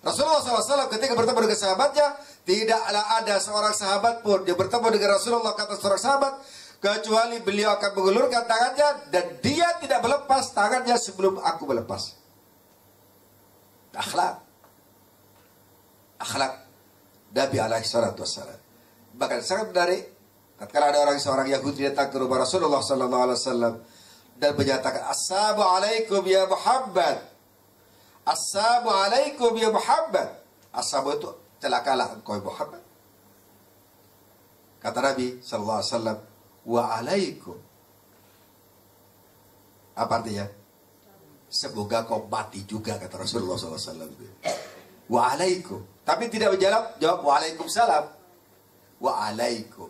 Rasulullah SAW ketika bertemu dengan sahabatnya, tidaklah ada seorang sahabat pun yang bertemu dengan Rasulullah, kata seorang sahabat, kecuali beliau akan mengulurkan tangannya dan dia tidak melepas tangannya sebelum aku melepas. Akhlak Nabi alaihi salatu wassalam. Bahkan sangat menarik, tatkala ada seorang Yahudi datang ke rumah Rasulullah SAW dan menyatakan, Assalamualaikum ya Muhammad. Assalamualaikum ya Muhammad. Assalamu itu celakalah engkau Muhammad. Kata Nabi SAW, wa alaikum. Apa artinya? Semoga kau mati juga, kata Rasulullah SAW. Wa alaikum. Tapi tidak menjawab, jawab waalaikumsalam. Wa alaikum.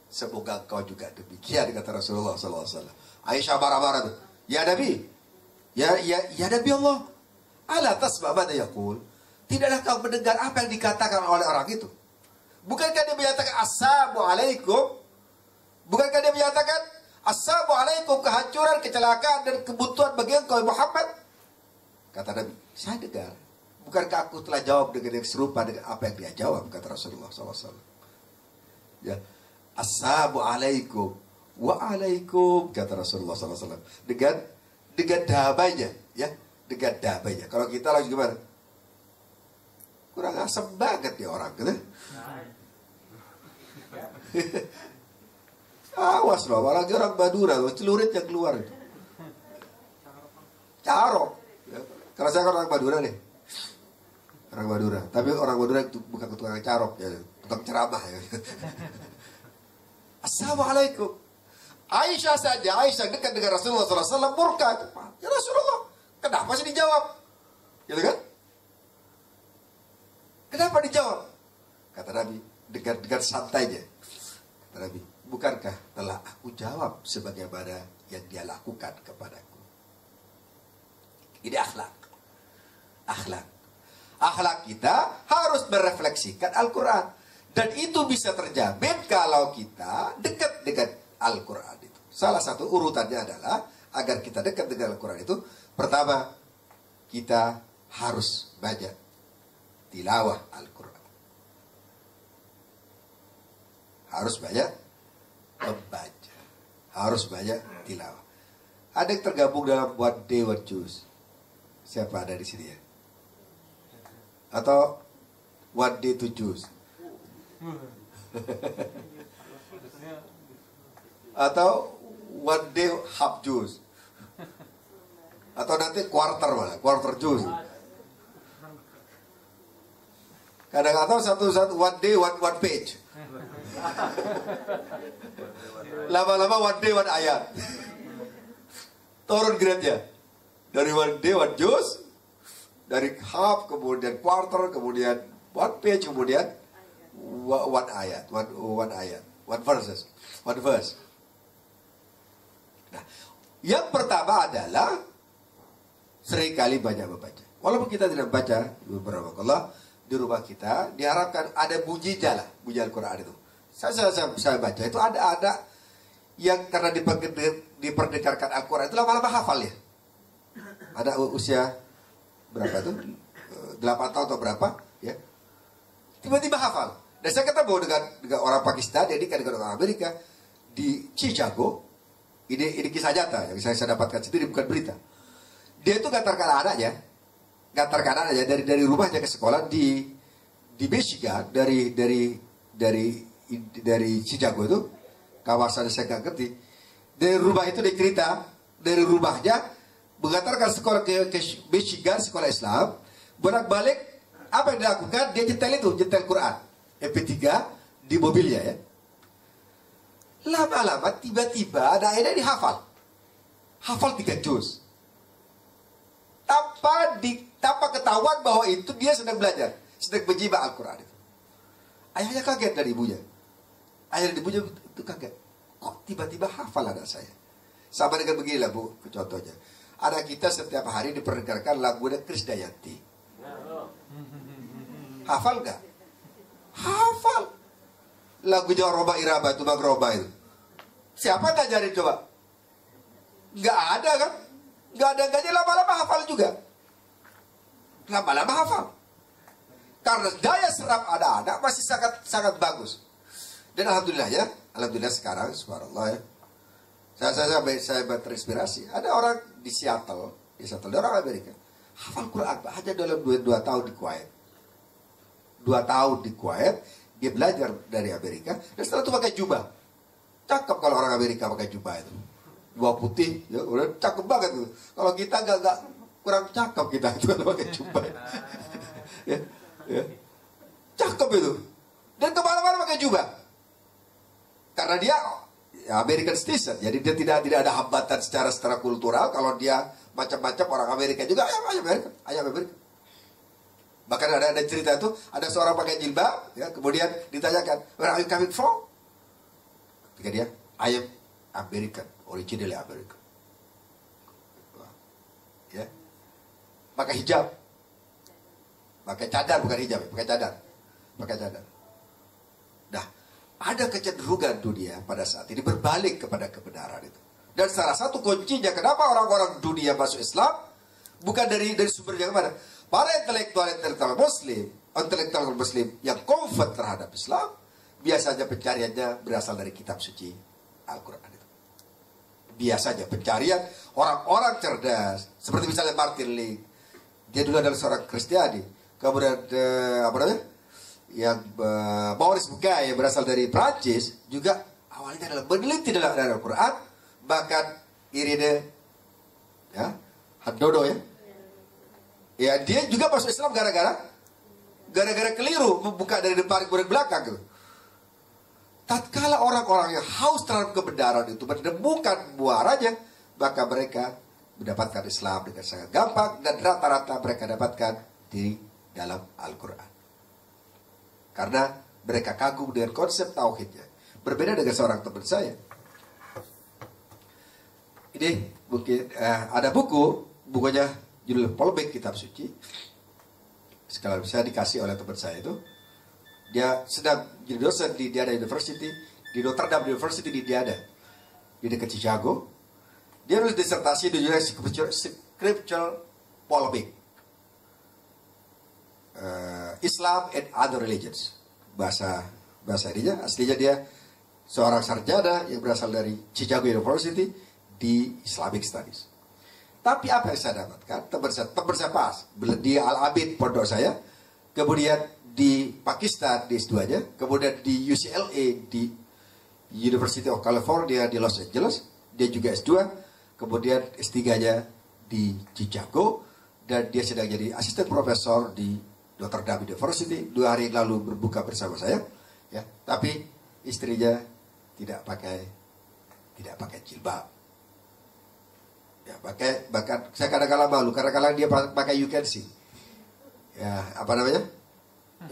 Semoga kau juga demikian, kata Rasulullah SAW. Aisyah marah-marah tuh. Ya Nabi. Ya Nabi Allah. Ala tasma' mada yaqul. Tidaklah kau mendengar apa yang dikatakan oleh orang itu? Bukankah dia menyatakan assalamualaikum? Bukankah dia menyatakan Assalamualaikum, kehancuran, kecelakaan dan kebutuhan bagi engkau Muhammad. Kata Nabi, saya dengar. Bukankah aku telah jawab dengan yang serupa dengan apa yang dia jawab, kata Rasulullah SAW. Ya, Assalamualaikum, waalaikum, kata Rasulullah SAW. Dengan damainya, ya, dengan damainya. Kalau kita lagi gimana? Kurang asem banget ya orang, gitu. Awas loh, apalagi orang Madura, celurit yang keluar itu. Carok. Ya. Kalau saya kan orang Madura nih, orang Madura. Tapi orang Madura itu bukan tukang carok, ya, tukang ceramah. Ya. Assalamualaikum. Aisyah saja, Aisyah dekat dengan Rasulullah SAW murka. Ya Rasulullah, kenapa sih dijawab? Gitu kan? Kenapa dijawab? Kata Nabi, dengan santainya. Kata Nabi, bukankah telah aku jawab sebagaimana yang dia lakukan kepadaku? Ini akhlak. Akhlak kita harus merefleksikan Al-Quran. Dan itu bisa terjamin kalau kita dekat dengan Al-Quran itu. Salah satu urutannya adalah, agar kita dekat dengan Al-Quran itu, pertama, kita harus banyak tilawah Al-Quran. Harus banyak membaca, harus banyak tilawah. Ada yang tergabung dalam One Day One Juice? Siapa ada di sini ya? Atau One Day Two Juice? Atau One Day Half Juice? Atau nanti quarter juice? Kadang-kadang satu one day one page. Lama-lama one day one ayat. Turun grade-nya. Dari one day one juice, dari half, kemudian quarter, kemudian one page, kemudian one ayat, one verse. Nah, yang pertama adalah seringkali banyak membaca. Walaupun kita tidak baca, beberapa Allah di rumah kita diharapkan ada bunyinya lah, bunyi Al-Quran itu. Saya baca itu ada yang karena diperdengarkan Al-Quran itu lama-lama hafal ya. Ada usia berapa tuh? 8 tahun atau berapa ya? Tiba-tiba hafal. Dan saya ketemu dengan orang Pakistan, jadi dengan orang Amerika di Chicago. Ini kisah nyata yang saya dapatkan sendiri, bukan berita. Dia itu ngantarkan anaknya dari rumahnya ke sekolah di Michigan, dari Chicago itu, kawasan saya nggak ngerti. Dari rumah itu dicerita, dari rumahnya mengantarkan sekolah ke Michigan, sekolah Islam. Bolak-balik, apa yang dilakukan? Dia nyetel Quran MP3 di mobilnya ya. Lama-lama tiba-tiba ada akhirnya dihafal. Hafal 3 juz. Tanpa ketahuan bahwa itu dia sedang belajar, sedang menjimak Al-Quran itu. Ayahnya kaget dari ibunya. Ayah ibunya itu kaget. Kok tiba-tiba hafal anak saya? Sama dengan beginilah Bu, contohnya. Anak kita setiap hari diperdengarkan lagunya Krisdayanti. Hafal nggak? Hafal. Lagunya Roba Iraba itu, Bang Roba itu. Siapa ngajarin coba? Nggak ada kan? Nggak ada, lama-lama hafal juga. Lama-lama hafal. Karena daya serap anak-anak masih sangat bagus. Dan alhamdulillah sekarang, subhanallah ya. Saya terinspirasi. Ada orang di Seattle, dia orang Amerika. Hafal Quran hanya dalam 2 tahun di Kuwait. 2 tahun di Kuwait, dia belajar dari Amerika. Dan setelah itu pakai jubah. Cakep kalau orang Amerika pakai jubah itu. Jubah putih, ya udah cakep banget itu. Kalau kita nggak kurang cakep kita itu kalau pakai jubah. ya. Cakep itu. Dan kemana-mana pakai jubah. Karena dia American citizen, jadi dia tidak ada hambatan secara kultural. Kalau dia macam-macam orang Amerika juga, ayam Amerika. Bahkan ada cerita itu, ada seorang pakai jilbab, ya, kemudian ditanyakan, where are you coming from? Ketika dia, I am American, originally American. Ya, pakai hijab, pakai cadar, bukan hijab, pakai cadar. Nah, ada kecenderungan dunia pada saat ini berbalik kepada kebenaran itu. Dan salah satu kuncinya kenapa orang-orang dunia masuk Islam bukan dari sumber yang mana? Para intelektual Muslim yang convert terhadap Islam biasanya pencariannya berasal dari kitab suci Al-Quran itu. Biasanya pencarian orang-orang cerdas seperti misalnya Martin Luther. Dia dulu adalah seorang Kristiani. Kemudian yang Maurice Bucaille yang berasal dari Prancis juga awalnya adalah meneliti dalam Al-Quran. Bahkan Irene Handodo ya dia juga masuk Islam gara-gara keliru membuka dari depan ke belakang gitu. Tatkala orang-orang yang haus terhadap kebenaran itu menemukan muaranya, maka mereka mendapatkan Islam dengan sangat gampang dan rata-rata mereka dapatkan di dalam Al-Quran. Karena mereka kagum dengan konsep tauhidnya. Berbeda dengan seorang teman saya. Ini mungkin ada bukunya judul Polemik Kitab Suci. Sekali saya dikasih oleh teman saya itu. Dia sedang jadi dosen di Diana University, di Notre Dame University di Diana, di dekat Chicago. Dia nulis disertasi di judul Scriptural Polemic, Islam and Other Religions. Bahasa ininya, aslinya dia seorang sarjana yang berasal dari Chicago University di Islamic Studies. Tapi apa yang saya dapatkan? Teman saya pas di Al-Abid pondok saya, kemudian di Pakistan di S2-nya, kemudian di UCLA di University of California di Los Angeles, dia juga S2, kemudian S3-nya di Chicago, dan dia sedang jadi asisten profesor di Notre Dame University. 2 hari yang lalu berbuka bersama saya, ya. Tapi istrinya tidak pakai jilbab. Ya, bahkan saya kadang-kadang malu karena kadang dia pakai you can see. Ya, apa namanya?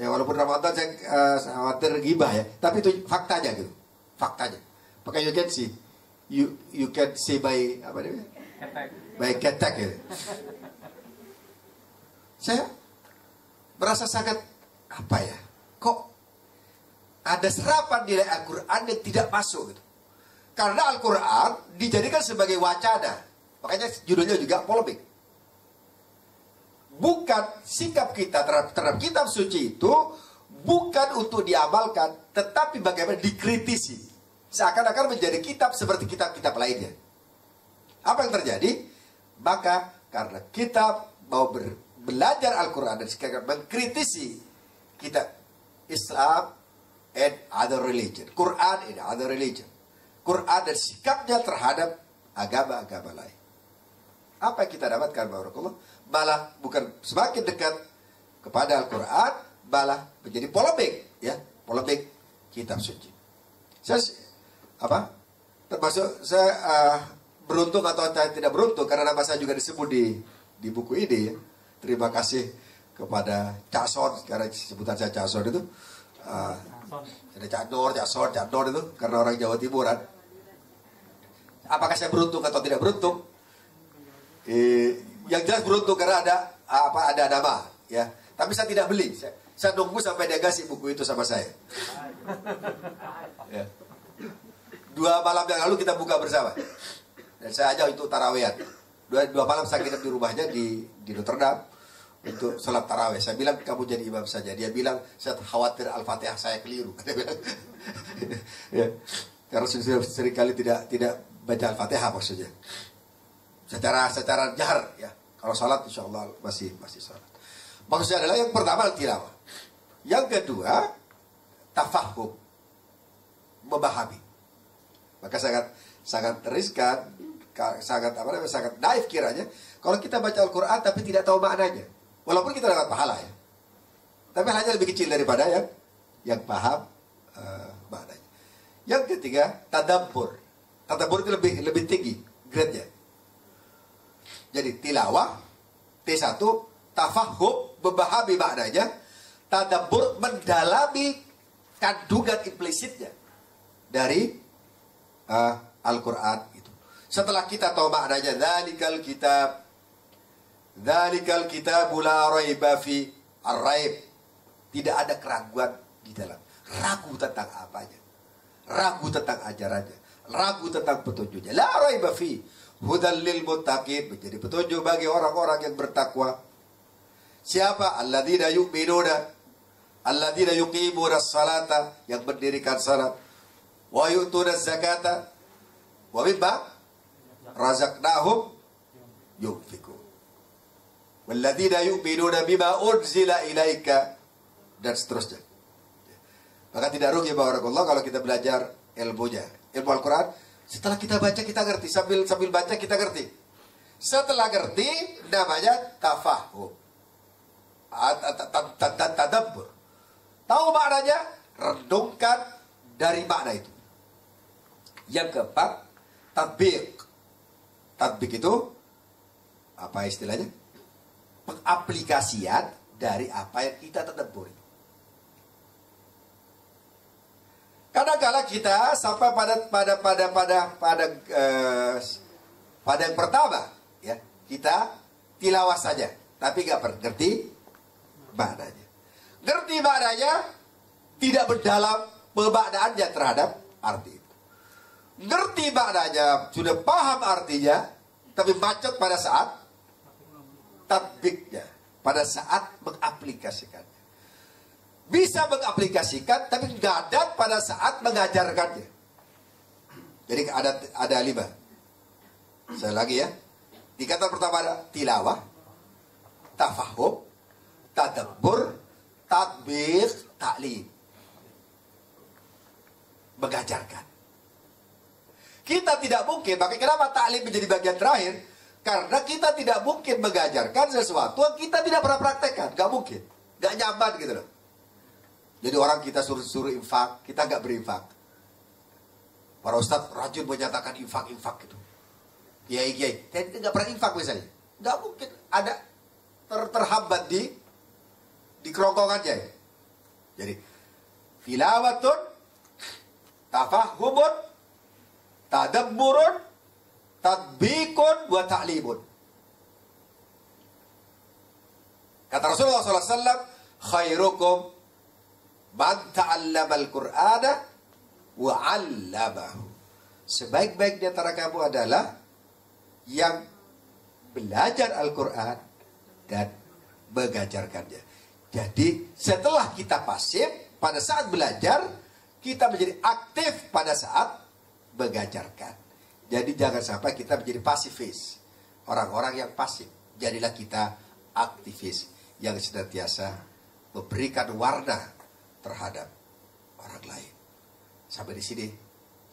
Ya walaupun Ramadan saya khawatir gibah ya, tapi itu faktanya gitu. Faktanya. Pakai you can see. You can see by apa namanya? By ketek gitu. Saya merasa sangat apa ya? Kok ada serapan nilai Al-Quran yang tidak masuk gitu. Karena Al-Quran dijadikan sebagai wacana. Makanya judulnya juga polemik. Bukan sikap kita terhadap kitab suci itu bukan untuk diamalkan, tetapi bagaimana dikritisi. Seakan-akan menjadi kitab seperti kitab-kitab lainnya. Apa yang terjadi? Maka karena kita mau belajar Al-Quran dan sekalian mengkritisi kitab Islam and other religion, Quran and other religion, Quran dan sikapnya terhadap agama-agama lain. Apa yang kita dapatkan, barakallah? Malah bukan semakin dekat kepada Al-Quran, malah menjadi polemik, ya, polemik kitab suci. Saya termasuk saya beruntung atau tidak beruntung karena nama saya juga disebut di buku ini, ya. Terima kasih kepada Cak Son, karena sebutan saya Cak Son itu ada Cak Dor itu karena orang Jawa Timuran. Apakah saya beruntung atau tidak beruntung? Yang jelas beruntung karena ada nama, ya. Tapi saya tidak beli. Saya nunggu sampai dia kasih buku itu sama saya. Ya. 2 malam yang lalu kita buka bersama. Dan saya ajak untuk tarawehan. 2 malam saya nginep di rumahnya di Notre Dame untuk sholat taraweh. Saya bilang kamu jadi imam saja. Dia bilang saya khawatir Al-Fatihah saya keliru. Ya. Karena seringkali tidak baca Al-Fatihah maksudnya. Secara jahar, ya. Kalau sholat insya Allah masih sholat. Maksudnya adalah yang pertama tilawah. Yang kedua tafahum, memahami. Maka sangat riskan, sangat naif kiranya kalau kita baca Al-Quran tapi tidak tahu maknanya. Walaupun kita dapat pahala, ya. Tapi hanya lebih kecil daripada yang paham maknanya. Yang ketiga tadabbur. Tadabbur itu lebih tinggi grade-nya. Jadi tilawah T1, tafahum, memahami maknanya, tadabbur, mendalami kandungan implisitnya dari Al-Quran itu. Setelah kita tahu maknanya, dzalikal kitab la raiba fi ar-raib. Tidak ada keraguan di dalam. Ragu tentang apanya. ragu tentang ajarannya, ragu tentang petunjuknya. La raiba fi hudal lil muttaqin, menjadi petunjuk bagi orang-orang yang bertakwa. Siapa? Alladzina yu'minuna, alladzina yuqimuna salata, yang mendirikan salat, wa yu'tuna zakata, wa mimma razaqnahum yunfikun. Walladzina yu'minuna bima unzila ilaika, dan seterusnya. Maka tidak rugi barakallah kalau kita belajar ilmunya, ilmu Al-Quran. Setelah kita baca kita ngerti, sambil baca kita ngerti. Setelah ngerti namanya tafahum, tadabbur. Tahu maknanya, renungkan dari makna itu. Yang keempat, tatbiq. Tatbiq itu apa istilahnya? Pengaplikasian dari apa yang kita tadabburi. Kadang-kala kita sampai pada yang pertama, ya, kita tilawah saja, tapi nggak ngerti maknanya. Ngerti maknanya, tidak mendalam pemaknaannya terhadap arti itu. Ngerti maknanya, sudah paham artinya, tapi macet pada saat tatbiknya, pada saat mengaplikasikannya. Bisa mengaplikasikan, tapi gadat pada saat mengajarkannya. Jadi ada 5. Saya lagi ya. Tingkatan pertama ada tilawah, tafahum, tadabbur, tatbiq, ta'lim. Mengajarkan. Kita tidak mungkin, makanya kenapa ta'lim menjadi bagian terakhir? Karena kita tidak mungkin mengajarkan sesuatu yang kita tidak pernah praktekkan. Gak mungkin. Gak nyaman gitu loh. Jadi orang kita suruh infak, kita nggak berinfak. Para ustadz rajin menyatakan infak gitu. Kiai, kita nggak pernah infak misalnya. Nggak mungkin ada terhambat di kerongkongannya. Ya. Jadi tilawatun, tafahumun, tadabburun, tatbiqun, wa ta'limun. Kata Rasulullah SAW, khairukum man ta'allama al-Qur'ana wa 'allamahu. Sebaik-baik di antara kamu adalah yang belajar Al-Qur'an dan mengajarkannya. Jadi setelah kita pasif pada saat belajar, kita menjadi aktif pada saat mengajarkan. Jadi jangan sampai kita menjadi pasifis, orang-orang yang pasif. Jadilah kita aktivis yang senantiasa memberikan warna terhadap orang lain. Sampai di sini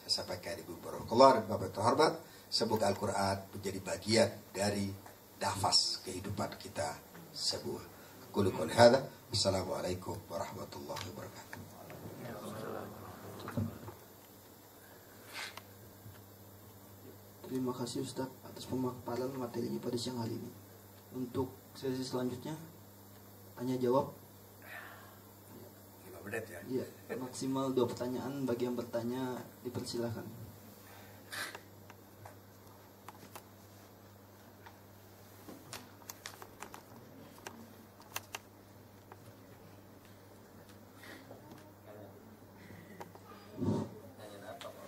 saya sampaikan Ibu Barakallah dan Bapak terhormat, semoga Al-Quran menjadi bagian dari nafas kehidupan kita semua. Qul qouli hadza, wassalamualaikum warahmatullahi wabarakatuh. Terima kasih Ustaz atas pemaparan materinya pada siang hari ini. Untuk sesi selanjutnya, tanya jawab. 5 menit ya. Iya, maksimal 2 pertanyaan. Bagi yang bertanya dipersilahkan.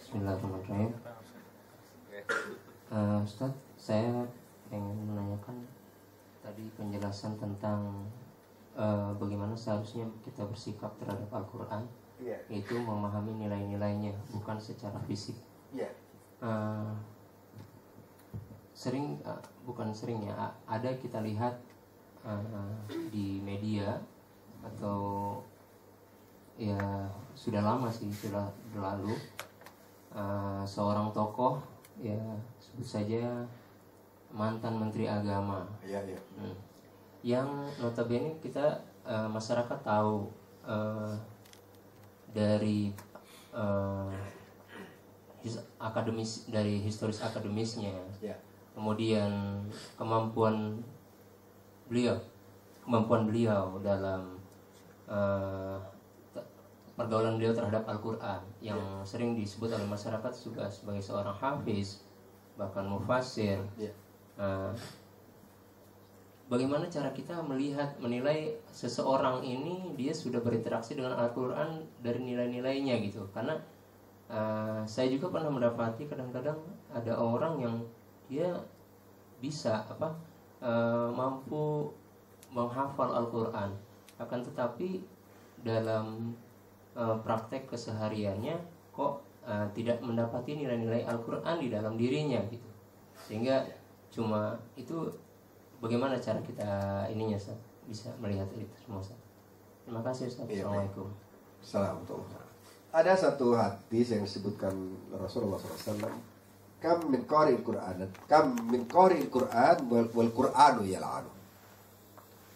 Bismillahirrahmanirrahim. Ustaz, saya ingin menanyakan tadi penjelasan tentang bagaimana seharusnya kita bersikap terhadap Al-Quran, yaitu memahami nilai-nilainya, bukan secara fisik. Bukan sering ya, ada kita lihat di media atau ya sudah lama sih, sudah berlalu, seorang tokoh, ya sebut saja mantan Menteri Agama, yang notabene kita masyarakat tahu dari historis akademisnya, kemudian kemampuan beliau dalam pergaulan beliau terhadap Al-Quran yang sering disebut oleh masyarakat juga sebagai seorang hafiz, bahkan mufassir. Bagaimana cara kita menilai seseorang ini, dia sudah berinteraksi dengan Al-Quran dari nilai-nilainya gitu? Karena Saya juga pernah mendapati kadang-kadang ada orang yang dia bisa mampu menghafal Al-Quran, akan tetapi dalam praktek kesehariannya kok tidak mendapati nilai-nilai Al-Quran di dalam dirinya gitu, sehingga cuma itu. Bagaimana cara kita ininya, Ustaz, bisa melihat itu semua, Ustaz? Terima kasih, Ustaz. Assalamualaikum. Assalamualaikum. Ada satu hadis yang disebutkan Rasulullah SAW, kam min qari'il Qur'an wal Qur'anu yal'anu.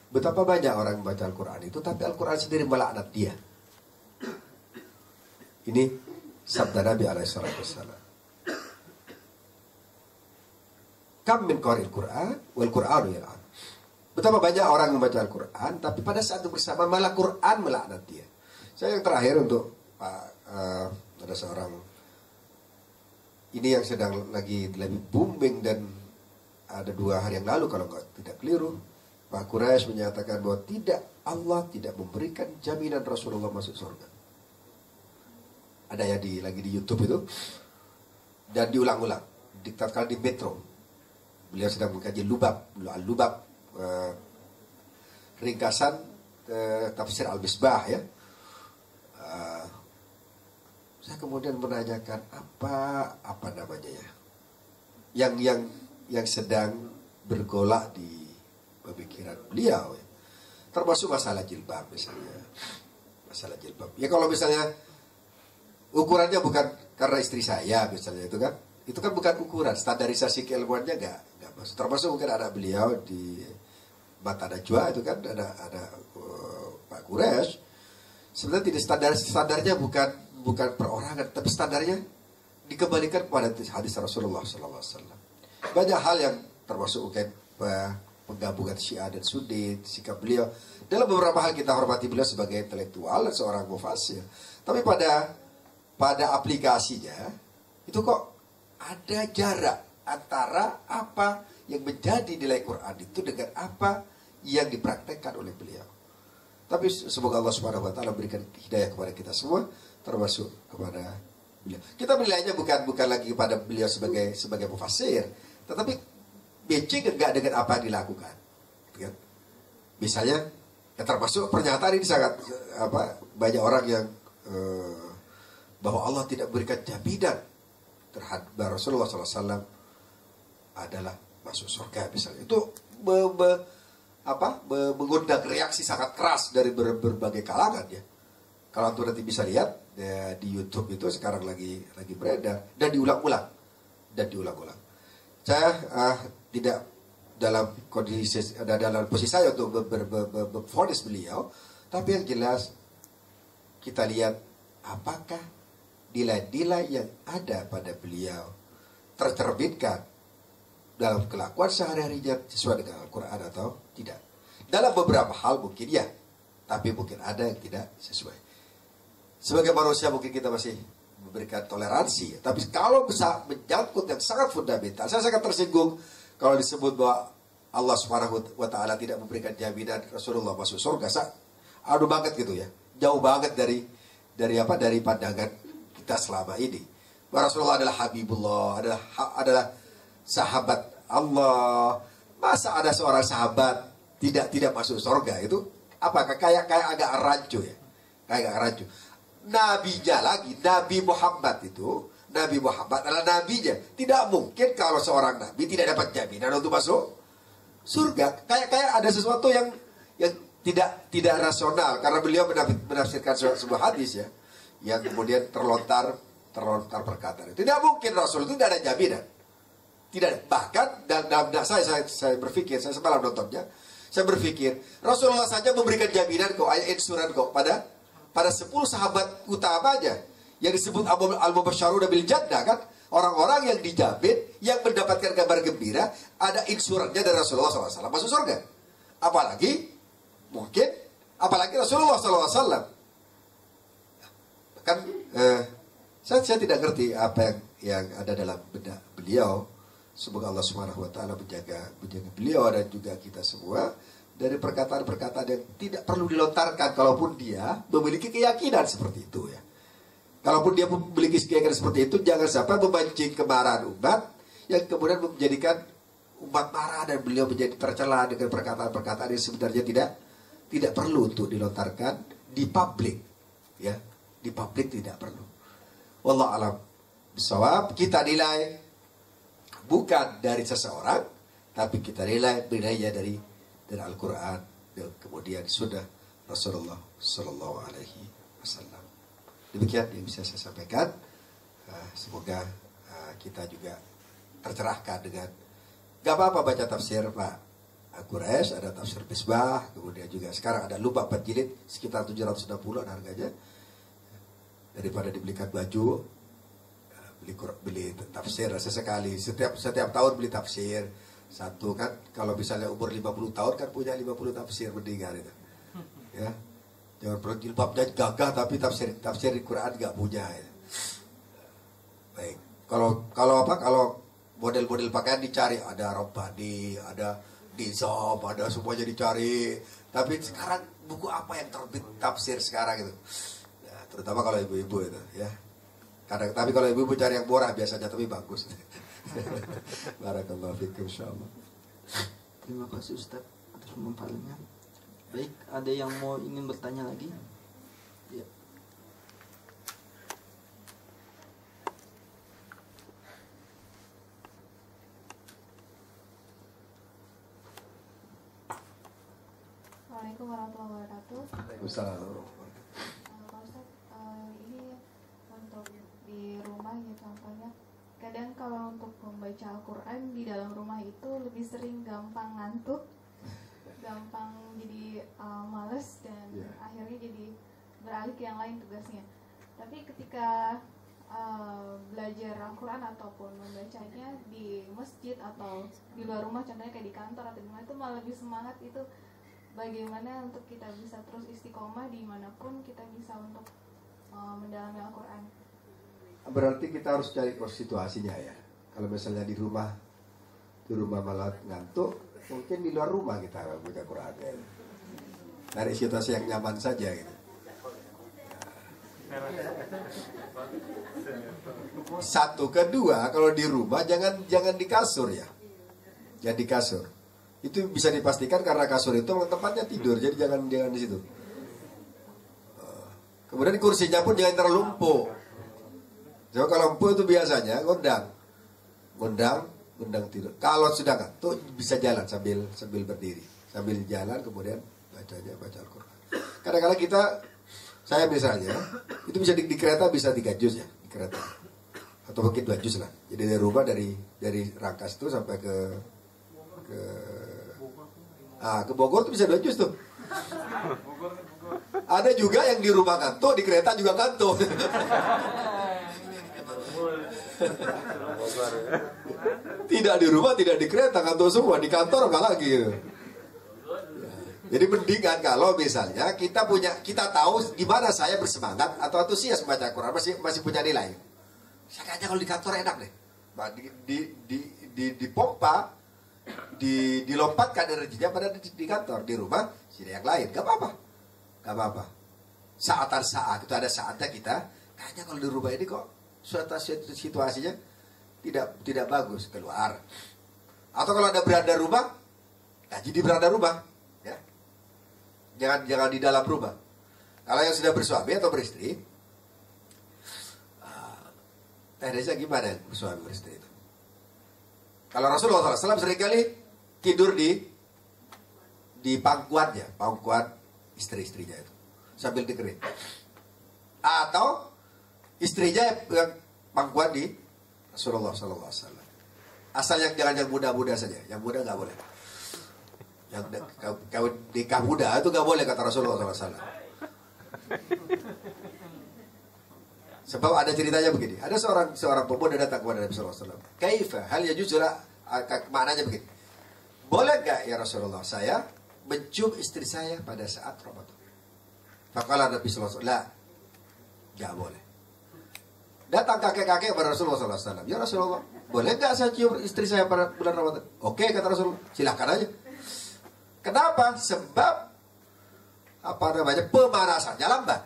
Betapa banyak orang membaca Al-Quran itu, tapi Al-Quran sendiri melaknat dia. Ini sabda Nabi SAW. Kam min qari'il Qur'an wal Qur'anu yal'anu. Betapa banyak orang membaca Al-Quran, tapi pada saat itu bersama malah Quran melaknat dia. Saya yang terakhir untuk ada seorang ini yang sedang lagi booming, dan ada 2 hari yang lalu kalau tidak keliru, Pak Quraisy menyatakan bahwa Allah tidak memberikan jaminan Rasulullah masuk surga. Ada yang lagi di YouTube itu, dan diulang-ulang. Tatkala di Metro, beliau sedang mengkaji Lubab, ringkasan tafsir Al-Misbah ya. Saya kemudian menanyakan apa namanya ya, yang sedang bergolak di pemikiran beliau ya. Termasuk masalah jilbab misalnya. Masalah jilbab. Ya kalau misalnya ukurannya bukan karena istri saya misalnya, itu kan bukan ukuran, standarisasi keilmuannya enggak masuk. Termasuk mungkin anak beliau di Mata Najwa itu kan ada Pak Quraisy. Sebenarnya tidak standarnya bukan perorangan, tapi standarnya dikembalikan kepada hadis Rasulullah SAW. Banyak hal yang termasuk mungkin penggabungan Syiah dan Sunni, sikap beliau. Dalam beberapa hal kita hormati beliau sebagai intelektual dan seorang mufassir. Tapi pada aplikasinya itu kok ada jarak antara apa yang menjadi nilai Quran itu dengan apa yang dipraktekkan oleh beliau. Tapi semoga Allah Subhanahu wa taala berikan hidayah kepada kita semua, termasuk kepada beliau. Kita menilainya bukan lagi kepada beliau sebagai mufassir, tetapi matching enggak dengan apa yang dilakukan. Gitu kan? Misalnya, ya termasuk pernyataan ini sangat banyak orang yang bahwa Allah tidak berikan jaminan terhadap Rasulullah SAW adalah masuk surga misalnya. Itu mengundang reaksi sangat keras dari berbagai kalangan ya. Kalau antum nanti bisa lihat ya, di YouTube itu sekarang lagi beredar dan diulang-ulang. Saya tidak dalam posisi saya untuk berfonis beliau, tapi yang jelas kita lihat apakah nilai-nilai yang ada pada beliau tercerminkan dalam kelakuan sehari-harinya sesuai dengan Al-Quran atau tidak. Dalam beberapa hal mungkin ya, tapi mungkin ada yang tidak sesuai. Sebagai manusia mungkin kita masih memberikan toleransi, tapi kalau bisa menyangkut yang sangat fundamental, saya sangat tersinggung kalau disebut bahwa Allah Subhanahu wa taala tidak memberikan jaminan Rasulullah masuk surga. Aduh banget gitu ya. Jauh banget dari pandangan kita selama ini. Bahwa Rasulullah adalah Habibullah, adalah sahabat Allah. Masa ada seorang sahabat tidak masuk surga? Itu apakah kayak agak rancu ya? Kayak agak rancu. Nabinya lagi, Nabi Muhammad adalah nabinya. Tidak mungkin kalau seorang nabi tidak dapat jaminan untuk masuk surga. Kayak ada sesuatu yang tidak rasional, karena beliau menafsirkan sebuah hadis ya, yang kemudian terlontar perkataan itu. Tidak mungkin Rasul itu tidak ada jaminan. Tidak, bahkan dalam saya berpikir, saya semalam nontonnya, saya berpikir Rasulullah saja memberikan jaminan kok, insuran kok pada 10 sahabat utamanya yang disebut al-mubasysyaruna bil jannah kan, orang-orang yang dijamin, yang mendapatkan kabar gembira, ada insurannya dari Rasulullah SAW masuk surga. Apalagi Rasulullah SAW. Kan saya tidak ngerti apa yang ada dalam benak beliau. Semoga Allah Subhanahu wa taala menjaga beliau dan juga kita semua dari perkataan-perkataan yang tidak perlu dilontarkan kalaupun dia memiliki keyakinan seperti itu ya. Kalaupun dia memiliki keyakinan seperti itu, jangan sampai memancing kemarahan umat yang kemudian menjadikan umat marah dan beliau menjadi tercela dengan perkataan-perkataan yang sebenarnya tidak perlu untuk dilontarkan di publik, ya, di publik tidak perlu. Wallahu alam bisawab. Kita nilai bukan dari seseorang, tapi kita nilainya dari Al-Quran dan kemudian sunnah Rasulullah Sallallahu Alaihi Wasallam. Demikian yang bisa saya sampaikan. Semoga kita juga tercerahkan dengan. Gak apa-apa baca tafsir Pak Quraisy, ada tafsir Misbah, kemudian juga sekarang ada lupa 4 jilid sekitar 760 harganya. Daripada dibelikan baju, beli tafsir sesekali. Setiap tahun beli tafsir satu kan. Kalau misalnya umur 50 tahun kan punya 50 tafsir mendingan itu. Ya. Jangan perlu jilbabnya gagah tapi tafsir di Quran gak punya ya. Baik. Kalau model-model pakaian dicari, ada Rabbani, ada Nizam, ada semuanya dicari. Tapi sekarang buku apa yang terbit tafsir sekarang itu? Ya, terutama kalau ibu-ibu itu ya. Tapi kalau ibu-ibu cari yang murah biasanya tapi bagus. Barakallahu fikum insyaallah. Terima kasih Ustaz atas pemaparannya. Baik, ada yang ingin bertanya lagi? Ya. Assalamualaikum warahmatullahi wabarakatuh. Waalaikumsalam. Pak Ustaz, ini untuk di rumah ya contohnya, kadang kalau untuk membaca Al-Quran di dalam rumah itu lebih sering gampang ngantuk, gampang jadi males dan akhirnya jadi beralih ke yang lain tugasnya. Tapi ketika belajar Al-Quran ataupun membacanya di masjid atau di luar rumah, contohnya kayak di kantor atau di mana, itu malah lebih semangat. Itu bagaimana untuk kita bisa terus istiqomah dimanapun kita bisa untuk mendalami Al-Quran? Berarti kita harus cari situasinya ya. Kalau misalnya di rumah malah ngantuk, mungkin di luar rumah kita baca Quran ya. Cari situasi yang nyaman saja gitu. Satu, kedua, kalau di rumah jangan di kasur ya. Jangan di kasur. Itu bisa dipastikan karena kasur itu tempatnya tidur, jadi jangan di situ. Kemudian kursinya pun jangan terlalu empuk. Jadi kalau empuk itu biasanya gondang tidur. Kalau sudah ngantuk bisa jalan sambil berdiri, sambil jalan kemudian baca Al-Quran. Kadang-kadang saya misalnya itu bisa di kereta bisa 3 juz ya di kereta, atau mungkin 2 juz lah. Jadi dari rumah dari Rangkas itu sampai ke Bogor tuh bisa 2 juz tuh. Ada juga yang di rumah kantuk, di kereta juga kantuk. Tidak di rumah, tidak di kereta, kantuk semua. Di kantor apalagi. Jadi mendingan kalau misalnya kita tahu di mana saya bersemangat atau antusias membaca Quran, masih punya nilai. Kayaknya kalau di kantor enak deh. Dipompa, dilompatkan energinya pada di kantor. Di rumah sini yang lain, gak apa-apa. Saat itu ada saatnya kita. Kayaknya kalau di rumah ini kok situasinya tidak bagus, keluar. Atau kalau ada beranda rumah, jadi beranda rumah, ya. Jangan di dalam rumah. Kalau yang sudah bersuami atau beristri, teknisnya gimana yang bersuami beristri itu? Kalau Rasulullah SAW seringkali tidur di pangkuan istri-istrinya itu sambil dengerin. Atau istrinya yang pangkuan di Rasulullah SAW. Asal jangan yang muda-muda saja. Yang muda nggak boleh. Yang nikah muda itu nggak boleh kata Rasulullah SAW. Sebab ada ceritanya begini. Ada seorang pemuda datang kepada Nabi SAW. Kaifa hal yajuzula, maknanya begini. Boleh nggak ya Rasulullah saya mencium istri saya pada saat Ramadan? Faqala Nabi SAW, la, nggak boleh. Datang kakek-kakek kepada Rasulullah SAW. Ya Rasulullah, boleh nggak saya cium istri saya pada bulan Ramadan? Oke kata Rasulullah, silahkan aja. Kenapa? Sebab pemanasannya lambat.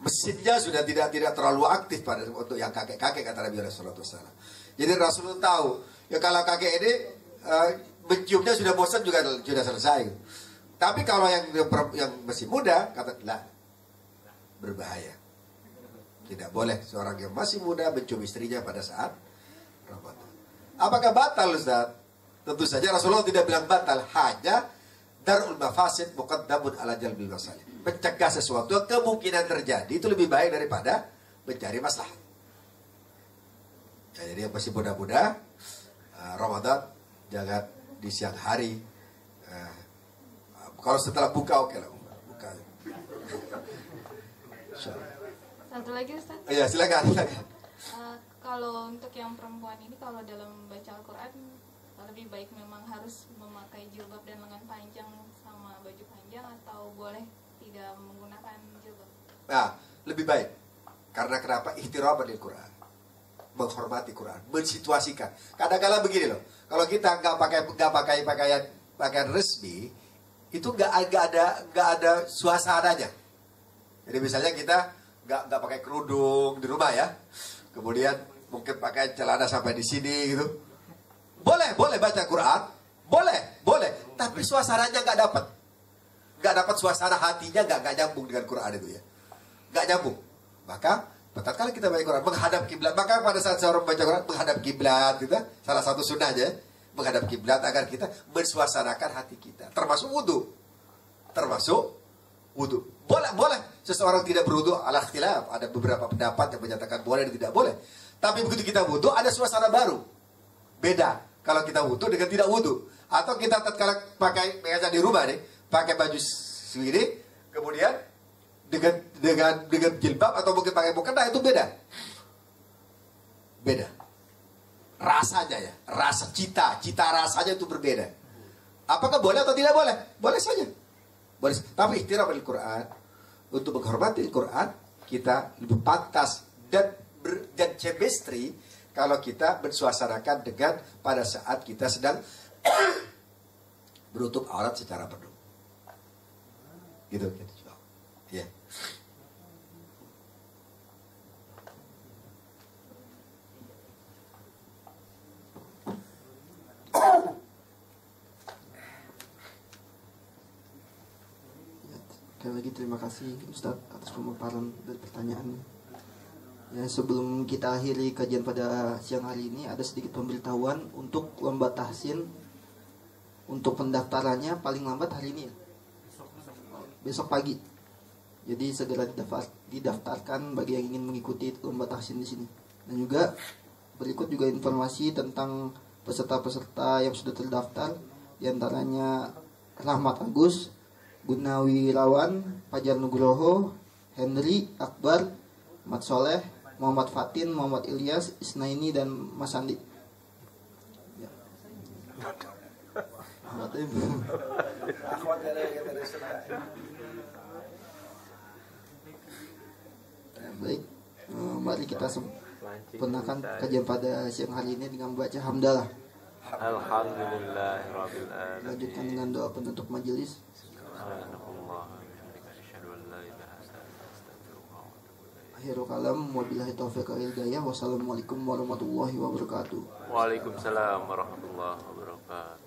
Mesinnya sudah tidak terlalu aktif pada untuk yang kakek-kakek, kata Nabi sallallahu alaihi wasallam. Jadi Rasulullah tahu ya kalau kakek ini menciumnya sudah bosan juga sudah selesai. Tapi kalau yang masih muda, kata lah, berbahaya. Tidak boleh seorang yang masih muda mencium istrinya pada saat Ramadan. Apakah batal, Ustaz? Tentu saja Rasulullah tidak bilang batal, hanya darul mafasid muqaddamun ala jalbil masalih. Mencegah sesuatu yang kemungkinan terjadi itu lebih baik daripada mencari maslahat. Ya, jadi yang masih muda-muda Ramadan jangan di siang hari. Kalau setelah buka oke lah, buka. Satu lagi Ustaz. Ya silakan. Kalau untuk yang perempuan ini, kalau dalam baca Al-Quran lebih baik memang harus memakai jilbab dan lengan panjang sama baju panjang, atau boleh tidak menggunakan jilbab? Nah, lebih baik. Karena kenapa? Ihtiraman di Quran, menghormati Quran, mensituasikan. Kadang-kadang begini loh, kalau kita nggak pakai pakaian resmi, itu nggak ada suasananya. Jadi misalnya kita nggak pakai kerudung di rumah ya, kemudian mungkin pakai celana sampai di sini gitu. Boleh baca Quran, boleh. Tapi suasananya nggak dapat suasana hatinya, nggak nyambung dengan Quran itu ya, nggak nyambung. Maka tatkala kita baca Quran menghadap kiblat, maka pada saat seorang baca Quran menghadap kiblat, gitu, salah satu sunnahnya menghadap kiblat agar kita mensuasanakan hati kita, termasuk wudhu. Boleh seseorang tidak berwudhu ala ikhtilaf. Ada beberapa pendapat yang menyatakan boleh dan tidak boleh. Tapi begitu kita wudhu ada suasana baru. Beda kalau kita wudhu dengan tidak wudhu. Atau kita tatkala pakai mengajar di rumah nih, pakai baju segini, kemudian dengan jilbab atau mungkin pakai mukena, itu beda. Rasanya ya, cita rasanya itu berbeda. Apakah boleh atau tidak boleh? Boleh saja. Boleh. Tapi ihtiram Al-Quran, untuk menghormati Al-Quran, kita lebih pantas dan chemistry kalau kita mensuasanakan dengan pada saat kita sedang menutup aurat secara penuh. Gitu. Ya. Sekali lagi terima kasih Ustadz atas pemaparan dan pertanyaannya. Ya, sebelum kita akhiri kajian pada siang hari ini, ada sedikit pemberitahuan untuk lomba tahsin. Untuk pendaftarannya paling lambat hari ini ya, besok pagi. Jadi segera didaftarkan bagi yang ingin mengikuti lomba tahsin di sini. Dan juga berikut juga informasi tentang peserta-peserta yang sudah terdaftar, diantaranya Rahmat Agus, Gunawirawan, Fajar Nugroho, Henry, Akbar, Mat Soleh, Muhammad Fatin, Muhammad Ilyas, Isnaini, dan Mas Andi. Ya. Baik, mari kita sempurnakan kajian pada siang hari ini dengan membaca hamdalah. Alhamdulillahirabbil alamin. Lanjutkan dengan doa penutup majelis. Akhirul kalam, wabillahi taufiq wal hidayah. Wassalamualaikum warahmatullahi wabarakatuh. Waalaikumsalam warahmatullahi wabarakatuh.